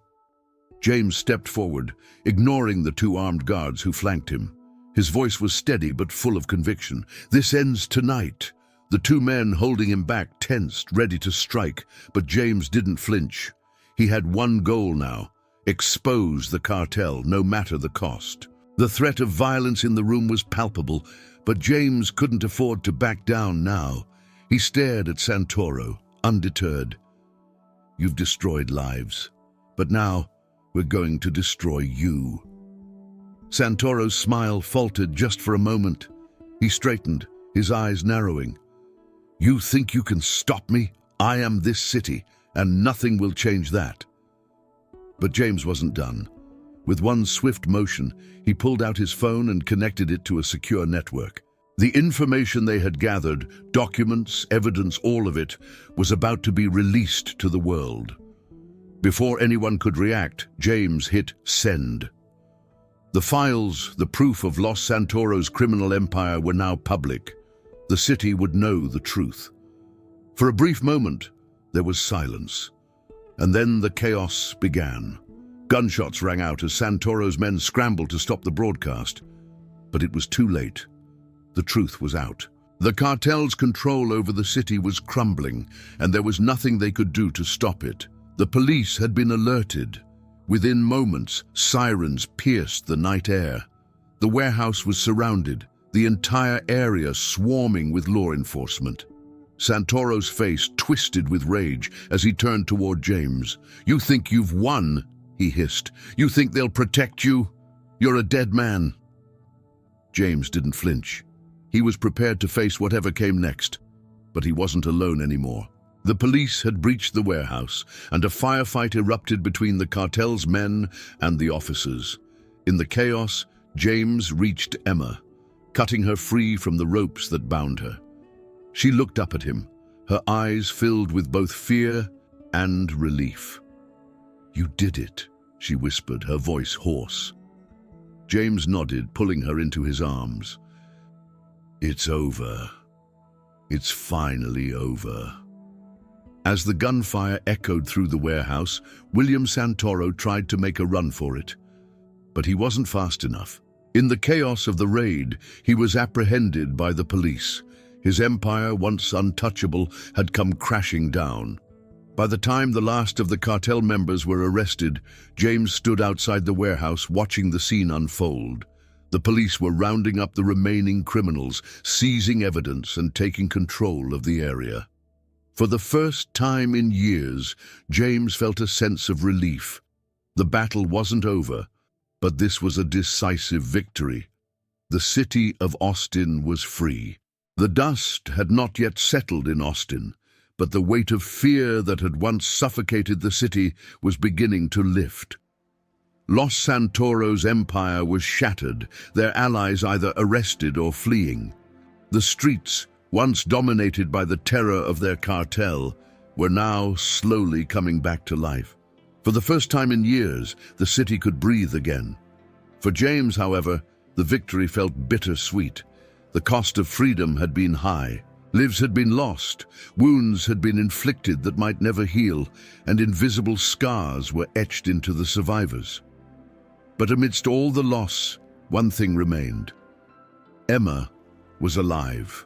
James stepped forward, ignoring the 2 armed guards who flanked him. His voice was steady but full of conviction. "This ends tonight." The 2 men holding him back tensed, ready to strike, but James didn't flinch. He had one goal now: expose the cartel, no matter the cost. The threat of violence in the room was palpable, but James couldn't afford to back down now. He stared at Santoro, undeterred. "You've destroyed lives, but now we're going to destroy you." Santoro's smile faltered just for a moment. He straightened, his eyes narrowing. "You think you can stop me? I am this city, and nothing will change that. But James wasn't done. With one swift motion, he pulled out his phone and connected it to a secure network. The information they had gathered, documents, evidence, all of it, was about to be released to the world. Before anyone could react, James hit send. The files, the proof of Los Santoro's criminal empire were now public. The city would know the truth. For a brief moment, there was silence. And then the chaos began. Gunshots rang out as Santoro's men scrambled to stop the broadcast. But it was too late. The truth was out. The cartel's control over the city was crumbling, and there was nothing they could do to stop it. The police had been alerted. Within moments, sirens pierced the night air. The warehouse was surrounded, the entire area swarming with law enforcement. Santoro's face twisted with rage as he turned toward James. "You think you've won?" he hissed. "You think they'll protect you? You're a dead man." James didn't flinch. He was prepared to face whatever came next, but he wasn't alone anymore. The police had breached the warehouse, and a firefight erupted between the cartel's men and the officers. In the chaos, James reached Emma, cutting her free from the ropes that bound her. She looked up at him, her eyes filled with both fear and relief. "You did it," she whispered, her voice hoarse. James nodded, pulling her into his arms. "It's over. It's finally over." As the gunfire echoed through the warehouse, William Santoro tried to make a run for it. But he wasn't fast enough. In the chaos of the raid, he was apprehended by the police. His empire, once untouchable, had come crashing down. By the time the last of the cartel members were arrested, James stood outside the warehouse watching the scene unfold. The police were rounding up the remaining criminals, seizing evidence and taking control of the area. For the first time in years, James felt a sense of relief. The battle wasn't over, but this was a decisive victory. The city of Austin was free. The dust had not yet settled in Austin, but the weight of fear that had once suffocated the city was beginning to lift. Los Santoro's empire was shattered, their allies either arrested or fleeing. The streets, once dominated by the terror of their cartel, were now slowly coming back to life. For the first time in years, the city could breathe again. For James, however, the victory felt bittersweet. The cost of freedom had been high. Lives had been lost, wounds had been inflicted that might never heal, and invisible scars were etched into the survivors. But amidst all the loss, one thing remained. Emma was alive.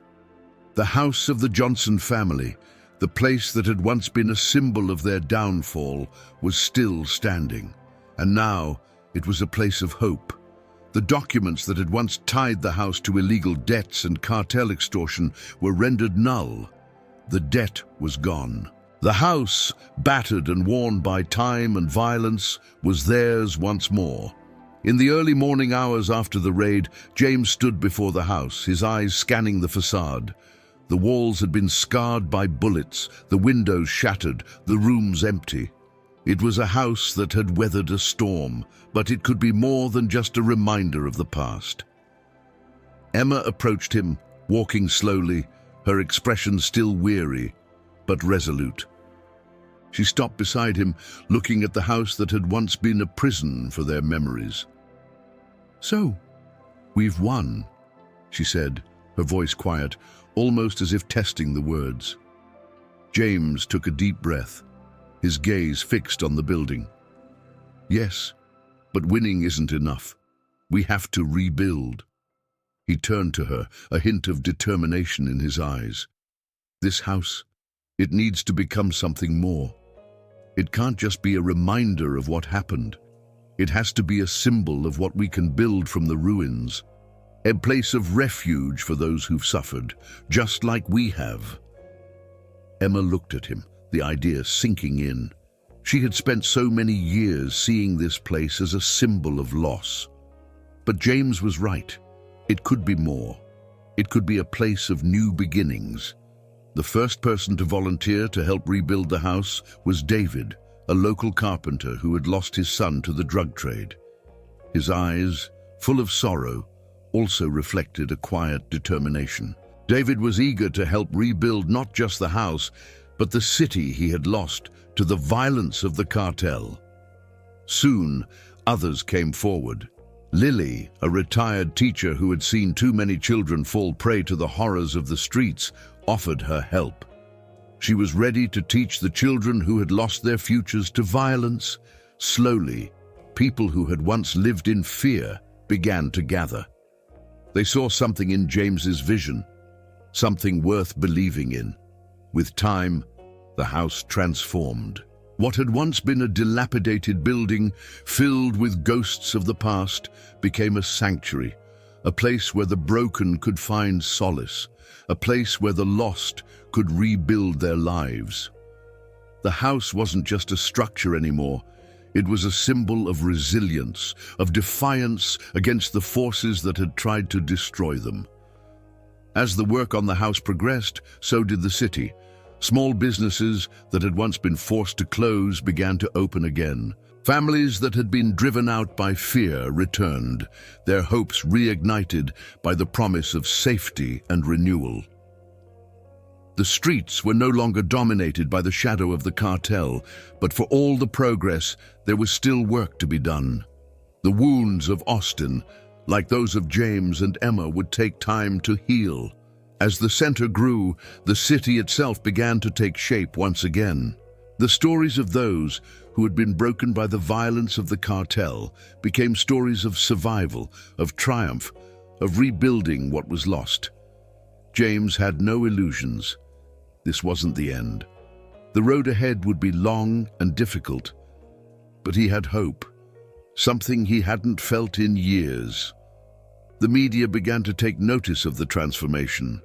The house of the Johnson family, the place that had once been a symbol of their downfall, was still standing. And now it was a place of hope. The documents that had once tied the house to illegal debts and cartel extortion were rendered null. The debt was gone. The house, battered and worn by time and violence, was theirs once more. In the early morning hours after the raid, James stood before the house, his eyes scanning the facade. The walls had been scarred by bullets, the windows shattered, the rooms empty. It was a house that had weathered a storm, but it could be more than just a reminder of the past. Emma approached him, walking slowly, her expression still weary, but resolute. She stopped beside him, looking at the house that had once been a prison for their memories. "So, we've won," she said, her voice quiet, almost as if testing the words. James took a deep breath, his gaze fixed on the building. "Yes, but winning isn't enough. We have to rebuild." He turned to her, a hint of determination in his eyes. "This house, it needs to become something more. It can't just be a reminder of what happened. It has to be a symbol of what we can build from the ruins. A place of refuge for those who've suffered, just like we have." Emma looked at him, the idea sinking in. She had spent so many years seeing this place as a symbol of loss. But James was right. It could be more. It could be a place of new beginnings. The first person to volunteer to help rebuild the house was David, a local carpenter who had lost his son to the drug trade. His eyes, full of sorrow, also reflected a quiet determination. David was eager to help rebuild not just the house, but the city he had lost to the violence of the cartel. Soon, others came forward. Lily, a retired teacher who had seen too many children fall prey to the horrors of the streets, offered her help. She was ready to teach the children who had lost their futures to violence. Slowly, people who had once lived in fear began to gather. They saw something in James's vision, something worth believing in. With time, the house transformed. What had once been a dilapidated building filled with ghosts of the past became a sanctuary, a place where the broken could find solace, a place where the lost could rebuild their lives. The house wasn't just a structure anymore. It was a symbol of resilience, of defiance against the forces that had tried to destroy them. As the work on the house progressed, so did the city. Small businesses that had once been forced to close began to open again. Families that had been driven out by fear returned, their hopes reignited by the promise of safety and renewal. The streets were no longer dominated by the shadow of the cartel, but for all the progress, there was still work to be done. The wounds of Austin, like those of James and Emma, would take time to heal. As the center grew, the city itself began to take shape once again. The stories of those who had been broken by the violence of the cartel became stories of survival, of triumph, of rebuilding what was lost. James had no illusions. This wasn't the end. The road ahead would be long and difficult, but he had hope, something he hadn't felt in years. The media began to take notice of the transformation.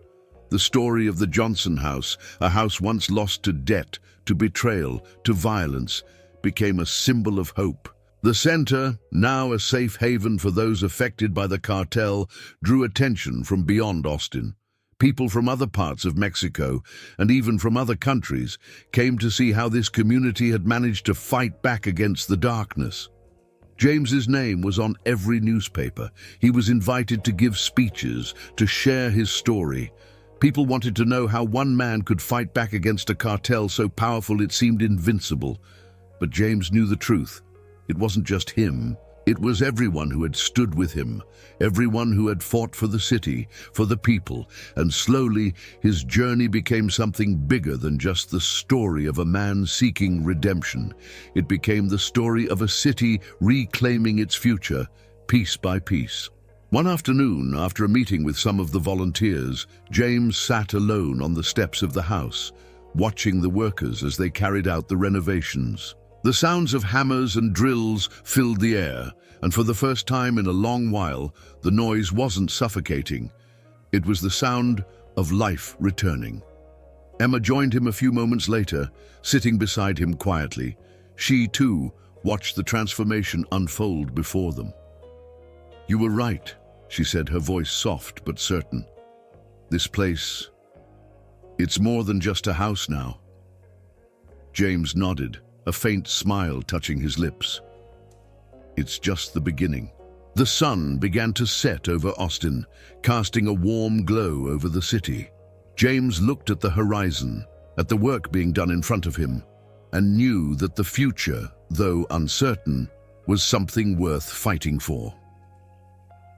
The story of the Johnson house, a house once lost to debt, to betrayal, to violence, became a symbol of hope. The center, now a safe haven for those affected by the cartel, drew attention from beyond Austin. People from other parts of Mexico, and even from other countries, came to see how this community had managed to fight back against the darkness. James's name was on every newspaper. He was invited to give speeches, to share his story. People wanted to know how one man could fight back against a cartel so powerful it seemed invincible. But James knew the truth. It wasn't just him. It was everyone who had stood with him, everyone who had fought for the city, for the people, and slowly his journey became something bigger than just the story of a man seeking redemption. It became the story of a city reclaiming its future, piece by piece. One afternoon, after a meeting with some of the volunteers, James sat alone on the steps of the house, watching the workers as they carried out the renovations. The sounds of hammers and drills filled the air, and for the first time in a long while, the noise wasn't suffocating. It was the sound of life returning. Emma joined him a few moments later, sitting beside him quietly. She, too, watched the transformation unfold before them. "You were right," she said, her voice soft but certain. "This place, it's more than just a house now." James nodded, a faint smile touching his lips. "It's just the beginning." The sun began to set over Austin, casting a warm glow over the city. James looked at the horizon, at the work being done in front of him, and knew that the future, though uncertain, was something worth fighting for.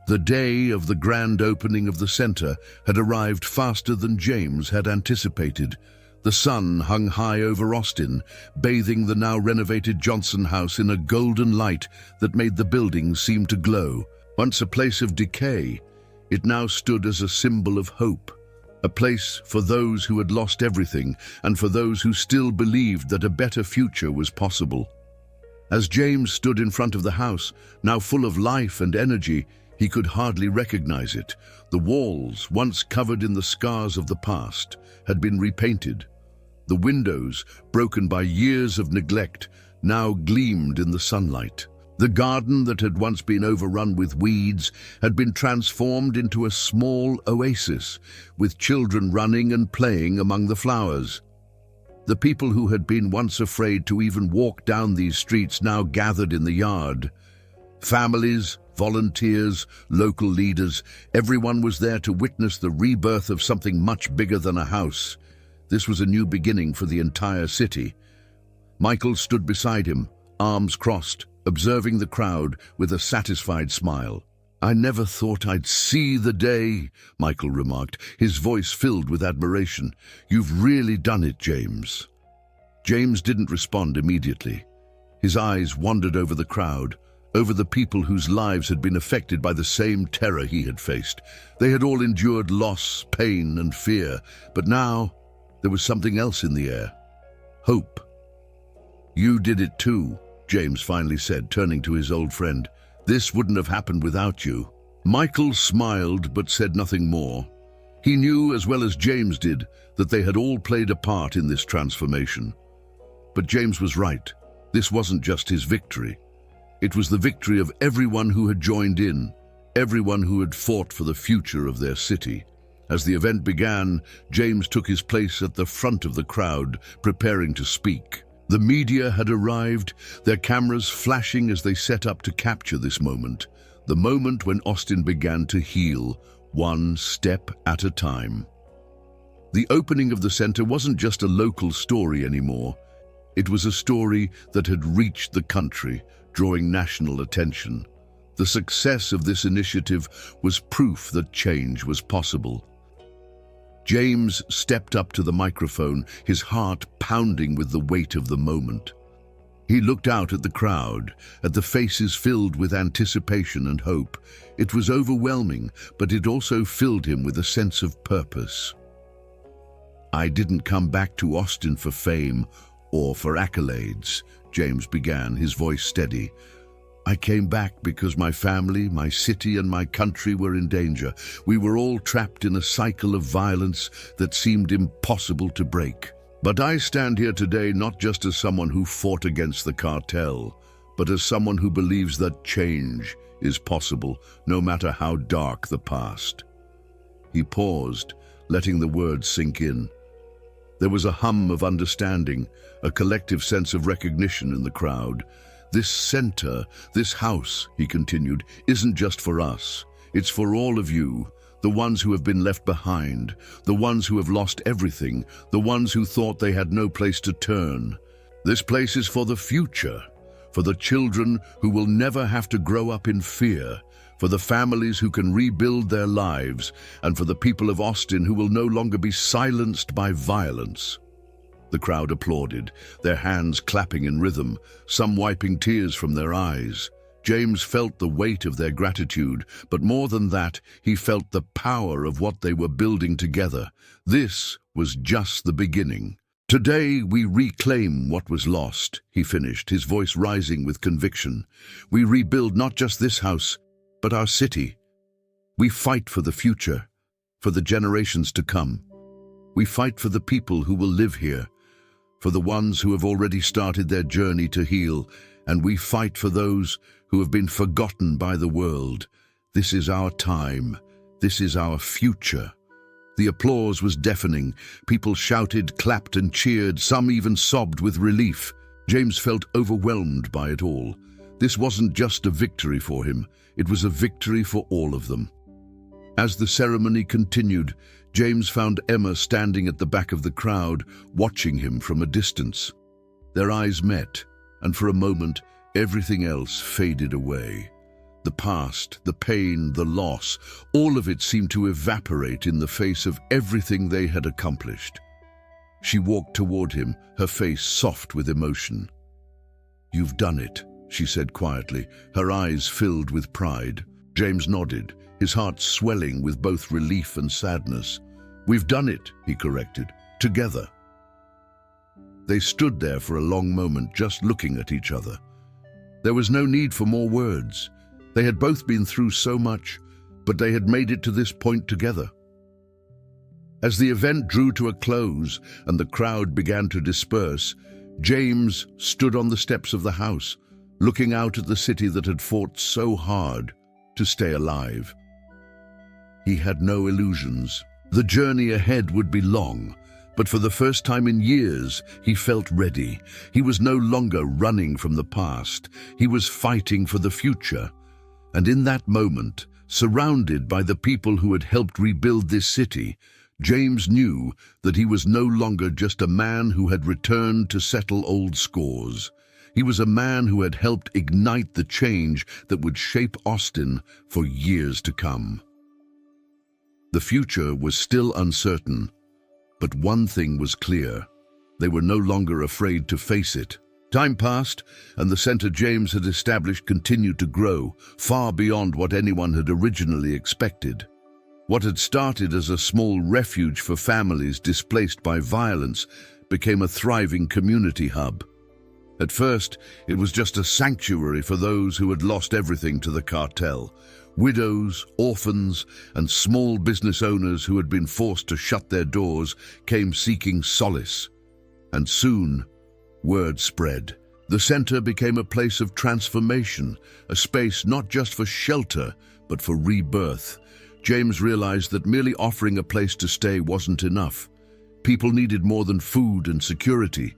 The day of the grand opening of the center had arrived faster than James had anticipated. The sun hung high over Austin, bathing the now renovated Johnson house in a golden light that made the building seem to glow. Once a place of decay, it now stood as a symbol of hope, a place for those who had lost everything and for those who still believed that a better future was possible. As James stood in front of the house, now full of life and energy, he could hardly recognize it. The walls, once covered in the scars of the past, had been repainted. The windows, broken by years of neglect, now gleamed in the sunlight. The garden that had once been overrun with weeds had been transformed into a small oasis, with children running and playing among the flowers. The people who had been once afraid to even walk down these streets now gathered in the yard. Families, volunteers, local leaders, everyone was there to witness the rebirth of something much bigger than a house. This was a new beginning for the entire city. Michael stood beside him, arms crossed, observing the crowd with a satisfied smile. "I never thought I'd see the day," Michael remarked, his voice filled with admiration. "You've really done it, James." James didn't respond immediately. His eyes wandered over the crowd, over the people whose lives had been affected by the same terror he had faced. They had all endured loss, pain, and fear, but now there was something else in the air. Hope. "You did it too," James finally said, turning to his old friend. "This wouldn't have happened without you." Michael smiled but said nothing more. He knew, as well as James did, that they had all played a part in this transformation. But James was right. This wasn't just his victory. It was the victory of everyone who had joined in, everyone who had fought for the future of their city. As the event began, James took his place at the front of the crowd, preparing to speak. The media had arrived, their cameras flashing as they set up to capture this moment, the moment when Austin began to heal, one step at a time. The opening of the center wasn't just a local story anymore. It was a story that had reached the country, drawing national attention. The success of this initiative was proof that change was possible. James stepped up to the microphone, his heart pounding with the weight of the moment. He looked out at the crowd, at the faces filled with anticipation and hope. It was overwhelming, but it also filled him with a sense of purpose. "I didn't come back to Austin for fame or for accolades," James began, his voice steady. "I came back because my family, my city, and my country were in danger. We were all trapped in a cycle of violence that seemed impossible to break. But I stand here today not just as someone who fought against the cartel, but as someone who believes that change is possible, no matter how dark the past." He paused, letting the words sink in. There was a hum of understanding, a collective sense of recognition in the crowd. "This center, this house," he continued, "isn't just for us. It's for all of you, the ones who have been left behind, the ones who have lost everything, the ones who thought they had no place to turn. This place is for the future, for the children who will never have to grow up in fear, for the families who can rebuild their lives, and for the people of Austin who will no longer be silenced by violence." The crowd applauded, their hands clapping in rhythm, some wiping tears from their eyes. James felt the weight of their gratitude, but more than that, he felt the power of what they were building together. This was just the beginning. "Today we reclaim what was lost," he finished, his voice rising with conviction. "We rebuild not just this house, but our city. We fight for the future, for the generations to come. We fight for the people who will live here, for the ones who have already started their journey to heal, and we fight for those who have been forgotten by the world. This is our time. This is our future." The applause was deafening. People shouted, clapped, and cheered. Some even sobbed with relief. James felt overwhelmed by it all. This wasn't just a victory for him. It was a victory for all of them. As the ceremony continued, James found Emma standing at the back of the crowd, watching him from a distance. Their eyes met, and for a moment, everything else faded away. The past, the pain, the loss, all of it seemed to evaporate in the face of everything they had accomplished. She walked toward him, her face soft with emotion. "You've done it," she said quietly, her eyes filled with pride. James nodded, his heart swelling with both relief and sadness. "We've done it," he corrected, "together." They stood there for a long moment, just looking at each other. There was no need for more words. They had both been through so much, but they had made it to this point together. As the event drew to a close and the crowd began to disperse, James stood on the steps of the house, looking out at the city that had fought so hard to stay alive. He had no illusions. The journey ahead would be long, but for the first time in years, he felt ready. He was no longer running from the past. He was fighting for the future. And in that moment, surrounded by the people who had helped rebuild this city, James knew that he was no longer just a man who had returned to settle old scores. He was a man who had helped ignite the change that would shape Austin for years to come. The future was still uncertain, but one thing was clear. They were no longer afraid to face it. Time passed, and the center James had established continued to grow, far beyond what anyone had originally expected. What had started as a small refuge for families displaced by violence became a thriving community hub. At first, it was just a sanctuary for those who had lost everything to the cartel. Widows, orphans, and small business owners who had been forced to shut their doors came seeking solace. And soon, word spread. The center became a place of transformation, a space not just for shelter, but for rebirth. James realized that merely offering a place to stay wasn't enough. People needed more than food and security.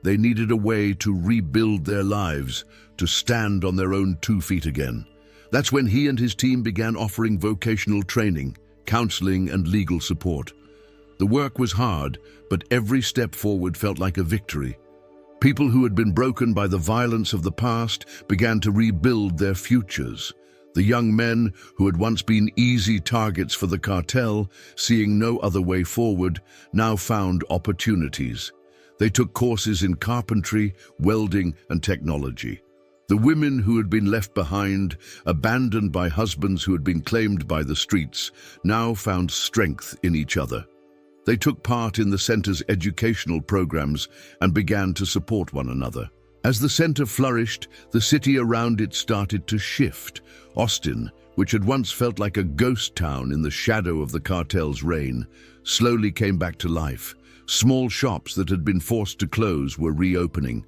They needed a way to rebuild their lives, to stand on their own 2 feet again. That's when he and his team began offering vocational training, counseling, and legal support. The work was hard, but every step forward felt like a victory. People who had been broken by the violence of the past began to rebuild their futures. The young men who had once been easy targets for the cartel, seeing no other way forward, now found opportunities. They took courses in carpentry, welding, and technology. The women who had been left behind, abandoned by husbands who had been claimed by the streets, now found strength in each other. They took part in the center's educational programs and began to support one another. As the center flourished, the city around it started to shift. Austin, which had once felt like a ghost town in the shadow of the cartel's reign, slowly came back to life. Small shops that had been forced to close were reopening.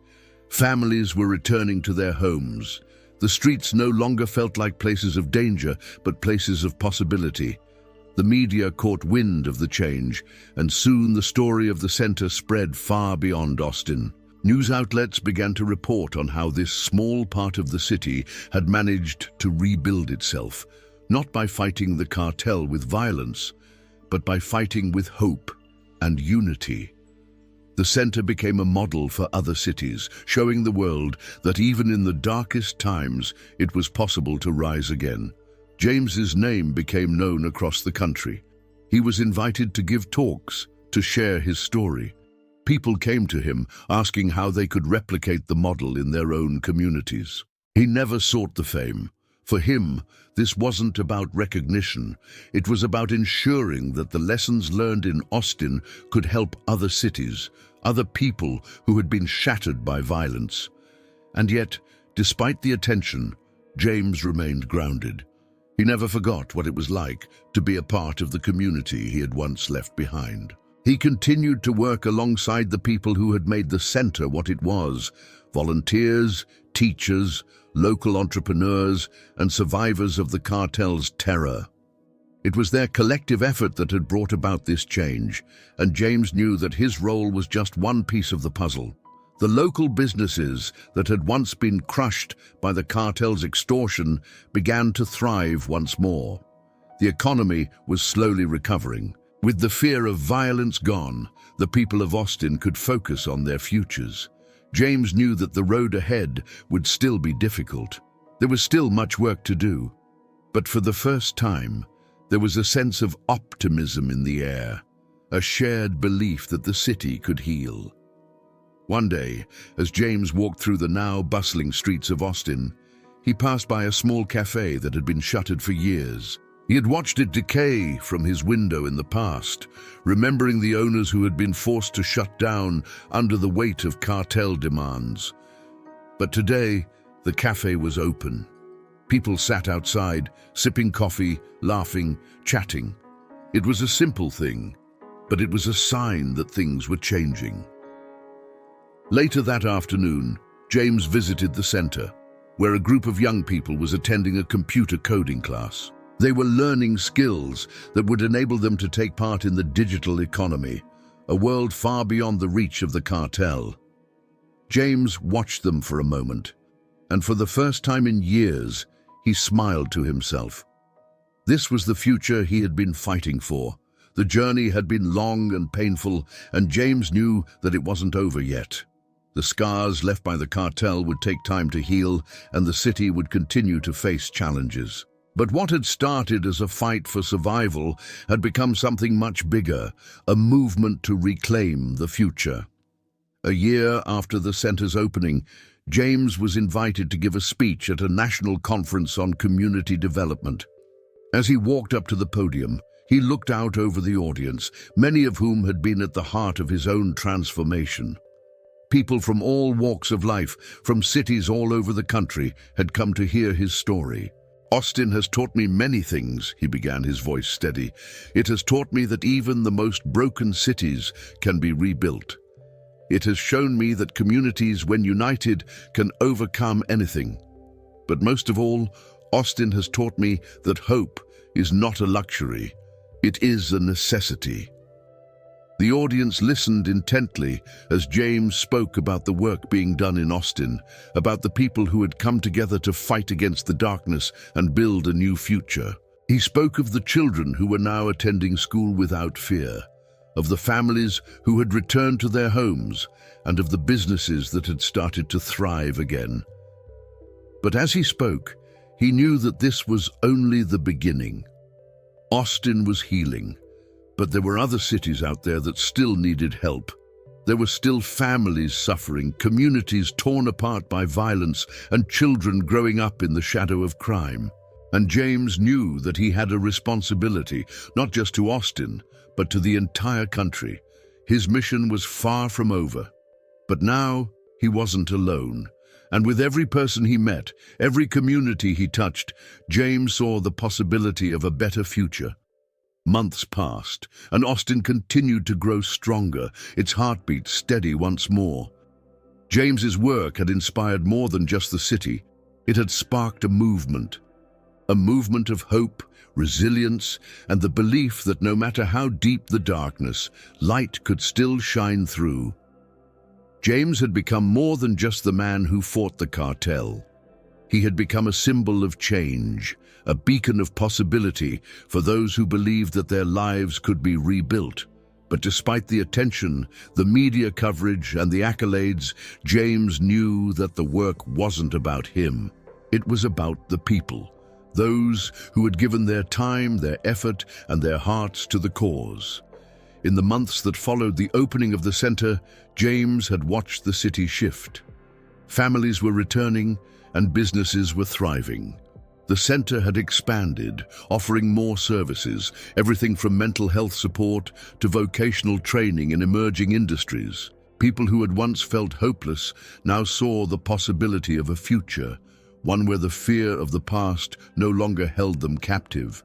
Families were returning to their homes. The streets no longer felt like places of danger, but places of possibility. The media caught wind of the change, and soon the story of the center spread far beyond Austin. News outlets began to report on how this small part of the city had managed to rebuild itself, not by fighting the cartel with violence, but by fighting with hope and unity. The center became a model for other cities, showing the world that even in the darkest times, it was possible to rise again. James's name became known across the country. He was invited to give talks, to share his story. People came to him, asking how they could replicate the model in their own communities. He never sought the fame. For him, this wasn't about recognition. It was about ensuring that the lessons learned in Austin could help other cities, other people who had been shattered by violence. And yet, despite the attention, James remained grounded. He never forgot what it was like to be a part of the community he had once left behind. He continued to work alongside the people who had made the center what it was: volunteers, teachers, local entrepreneurs, and survivors of the cartel's terror. It was their collective effort that had brought about this change, and James knew that his role was just one piece of the puzzle. The local businesses that had once been crushed by the cartel's extortion began to thrive once more. The economy was slowly recovering. With the fear of violence gone, the people of Austin could focus on their futures. James knew that the road ahead would still be difficult. There was still much work to do. But for the first time, there was a sense of optimism in the air, a shared belief that the city could heal. One day, as James walked through the now bustling streets of Austin, he passed by a small cafe that had been shuttered for years. He had watched it decay from his window in the past, remembering the owners who had been forced to shut down under the weight of cartel demands. But today, the cafe was open. People sat outside, sipping coffee, laughing, chatting. It was a simple thing, but it was a sign that things were changing. Later that afternoon, James visited the center. where a group of young people was attending a computer coding class. They were learning skills that would enable them to take part in the digital economy, a world far beyond the reach of the cartel. James watched them for a moment, and for the first time in years, he smiled to himself. This was the future he had been fighting for. The journey had been long and painful, and James knew that it wasn't over yet. The scars left by the cartel would take time to heal, and the city would continue to face challenges. But what had started as a fight for survival had become something much bigger, a movement to reclaim the future. A year after the center's opening, James was invited to give a speech at a national conference on community development. As he walked up to the podium, he looked out over the audience, many of whom had been at the heart of his own transformation. People from all walks of life, from cities all over the country, had come to hear his story. "Austin has taught me many things," he began, his voice steady. "It has taught me that even the most broken cities can be rebuilt. It has shown me that communities, when united, can overcome anything. But most of all, Austin has taught me that hope is not a luxury. It is a necessity." The audience listened intently as James spoke about the work being done in Austin, about the people who had come together to fight against the darkness and build a new future. He spoke of the children who were now attending school without fear, of the families who had returned to their homes, and of the businesses that had started to thrive again. But as he spoke, he knew that this was only the beginning. Austin was healing, but there were other cities out there that still needed help. There were still families suffering, communities torn apart by violence, and children growing up in the shadow of crime. And James knew that he had a responsibility, not just to Austin, but to the entire country. His mission was far from over. But now he wasn't alone. And with every person he met, every community he touched, James saw the possibility of a better future. Months passed, and Austin continued to grow stronger, its heartbeat steady once more. James's work had inspired more than just the city. It had sparked a movement of hope, resilience, and the belief that no matter how deep the darkness, light could still shine through. James had become more than just the man who fought the cartel. He had become a symbol of change, a beacon of possibility for those who believed that their lives could be rebuilt. But despite the attention, the media coverage, and the accolades, James knew that the work wasn't about him. It was about the people, those who had given their time, their effort, and their hearts to the cause. In the months that followed the opening of the center, James had watched the city shift. Families were returning, and businesses were thriving. The center had expanded, offering more services, everything from mental health support to vocational training in emerging industries. People who had once felt hopeless now saw the possibility of a future, one where the fear of the past no longer held them captive.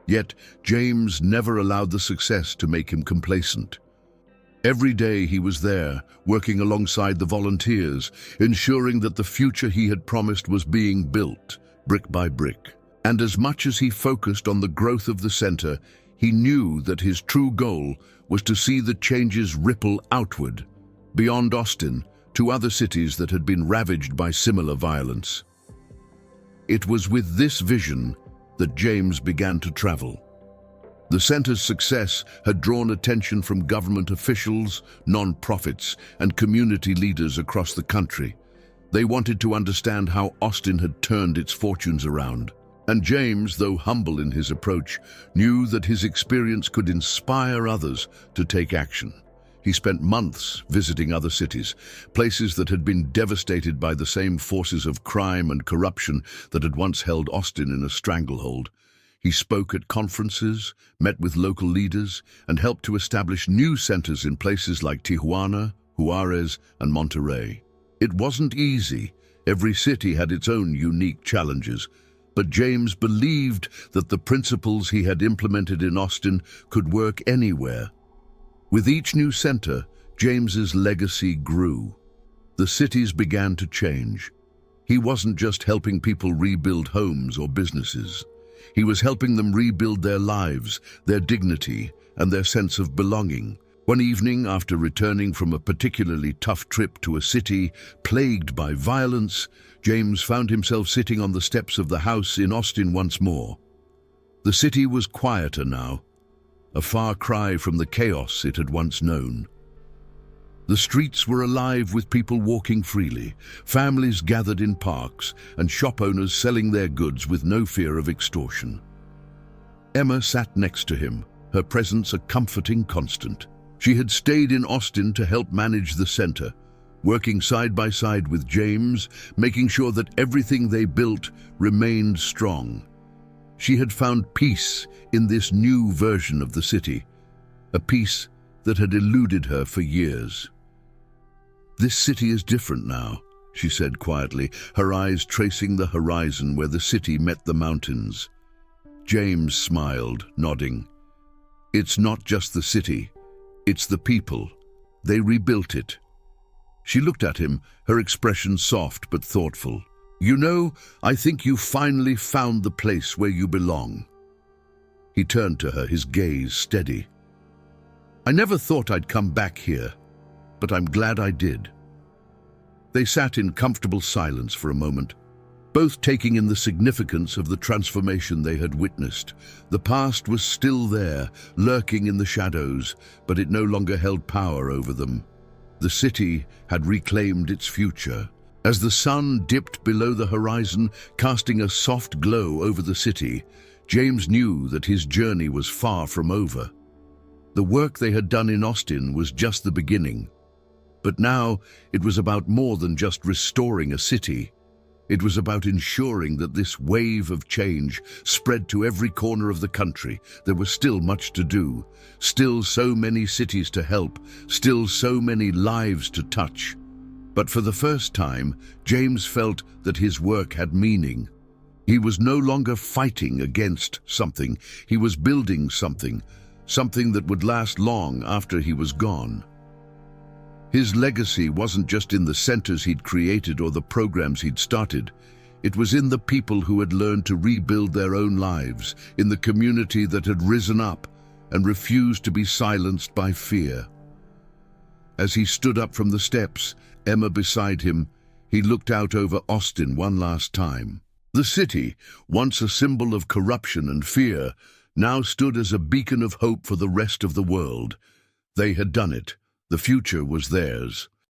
Yet, James never allowed the success to make him complacent. Every day he was there, working alongside the volunteers, ensuring that the future he had promised was being built, brick by brick. And as much as he focused on the growth of the center, he knew that his true goal was to see the changes ripple outward, beyond Austin, to other cities that had been ravaged by similar violence. It was with this vision that James began to travel. The center's success had drawn attention from government officials, non-profits, and community leaders across the country. They wanted to understand how Austin had turned its fortunes around. And James, though humble in his approach, knew that his experience could inspire others to take action. He spent months visiting other cities, places that had been devastated by the same forces of crime and corruption that had once held Austin in a stranglehold. He spoke at conferences, met with local leaders, and helped to establish new centers in places like Tijuana, Juarez, and Monterrey. It wasn't easy. Every city had its own unique challenges, but James believed that the principles he had implemented in Austin could work anywhere. With each new center, James's legacy grew. The cities began to change. He wasn't just helping people rebuild homes or businesses. He was helping them rebuild their lives, their dignity, and their sense of belonging. One evening, after returning from a particularly tough trip to a city plagued by violence, James found himself sitting on the steps of the house in Austin once more. The city was quieter now, a far cry from the chaos it had once known. The streets were alive with people walking freely, families gathered in parks, and shop owners selling their goods with no fear of extortion. Emma sat next to him, her presence a comforting constant. She had stayed in Austin to help manage the center, working side by side with James, making sure that everything they built remained strong. She had found peace in this new version of the city, a peace that had eluded her for years. "This city is different now," she said quietly, her eyes tracing the horizon where the city met the mountains. James smiled, nodding. "It's not just the city, it's the people. They rebuilt it." She looked at him, her expression soft but thoughtful. "You know, I think you finally found the place where you belong." He turned to her, his gaze steady. "I never thought I'd come back here, but I'm glad I did." They sat in comfortable silence for a moment, both taking in the significance of the transformation they had witnessed. The past was still there, lurking in the shadows, but it no longer held power over them. The city had reclaimed its future. As the sun dipped below the horizon, casting a soft glow over the city, James knew that his journey was far from over. The work they had done in Austin was just the beginning. But now it was about more than just restoring a city. It was about ensuring that this wave of change spread to every corner of the country. There was still much to do, still so many cities to help, still so many lives to touch. But for the first time, James felt that his work had meaning. He was no longer fighting against something. He was building something, something that would last long after he was gone. His legacy wasn't just in the centers he'd created or the programs he'd started. It was in the people who had learned to rebuild their own lives, in the community that had risen up and refused to be silenced by fear. As he stood up from the steps, Emma beside him, he looked out over Austin one last time. The city, once a symbol of corruption and fear, now stood as a beacon of hope for the rest of the world. They had done it. The future was theirs.